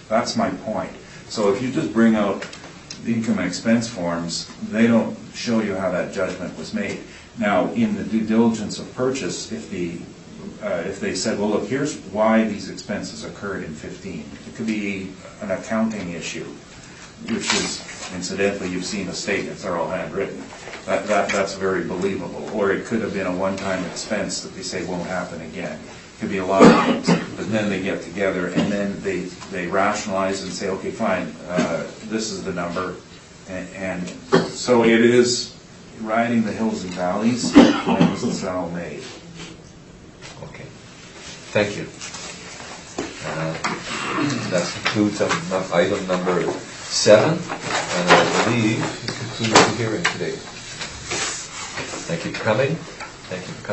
That's my point. So if you just bring out the income and expense forms, they don't show you how that judgment was made. Now, in the due diligence of purchase, if they said, well, look, here's why these expenses occurred in 15. It could be an accounting issue, which is, incidentally, you've seen the statements, they're all handwritten. That's very believable. Or it could have been a one-time expense that they say won't happen again. It could be a lot of things. But then they get together and then they rationalize and say, okay, fine, this is the number. And so it is riding the hills and valleys when was this all made. Okay, thank you. That concludes item number 7, and I believe it concludes the hearing today. Thank you for coming. Thank you for coming.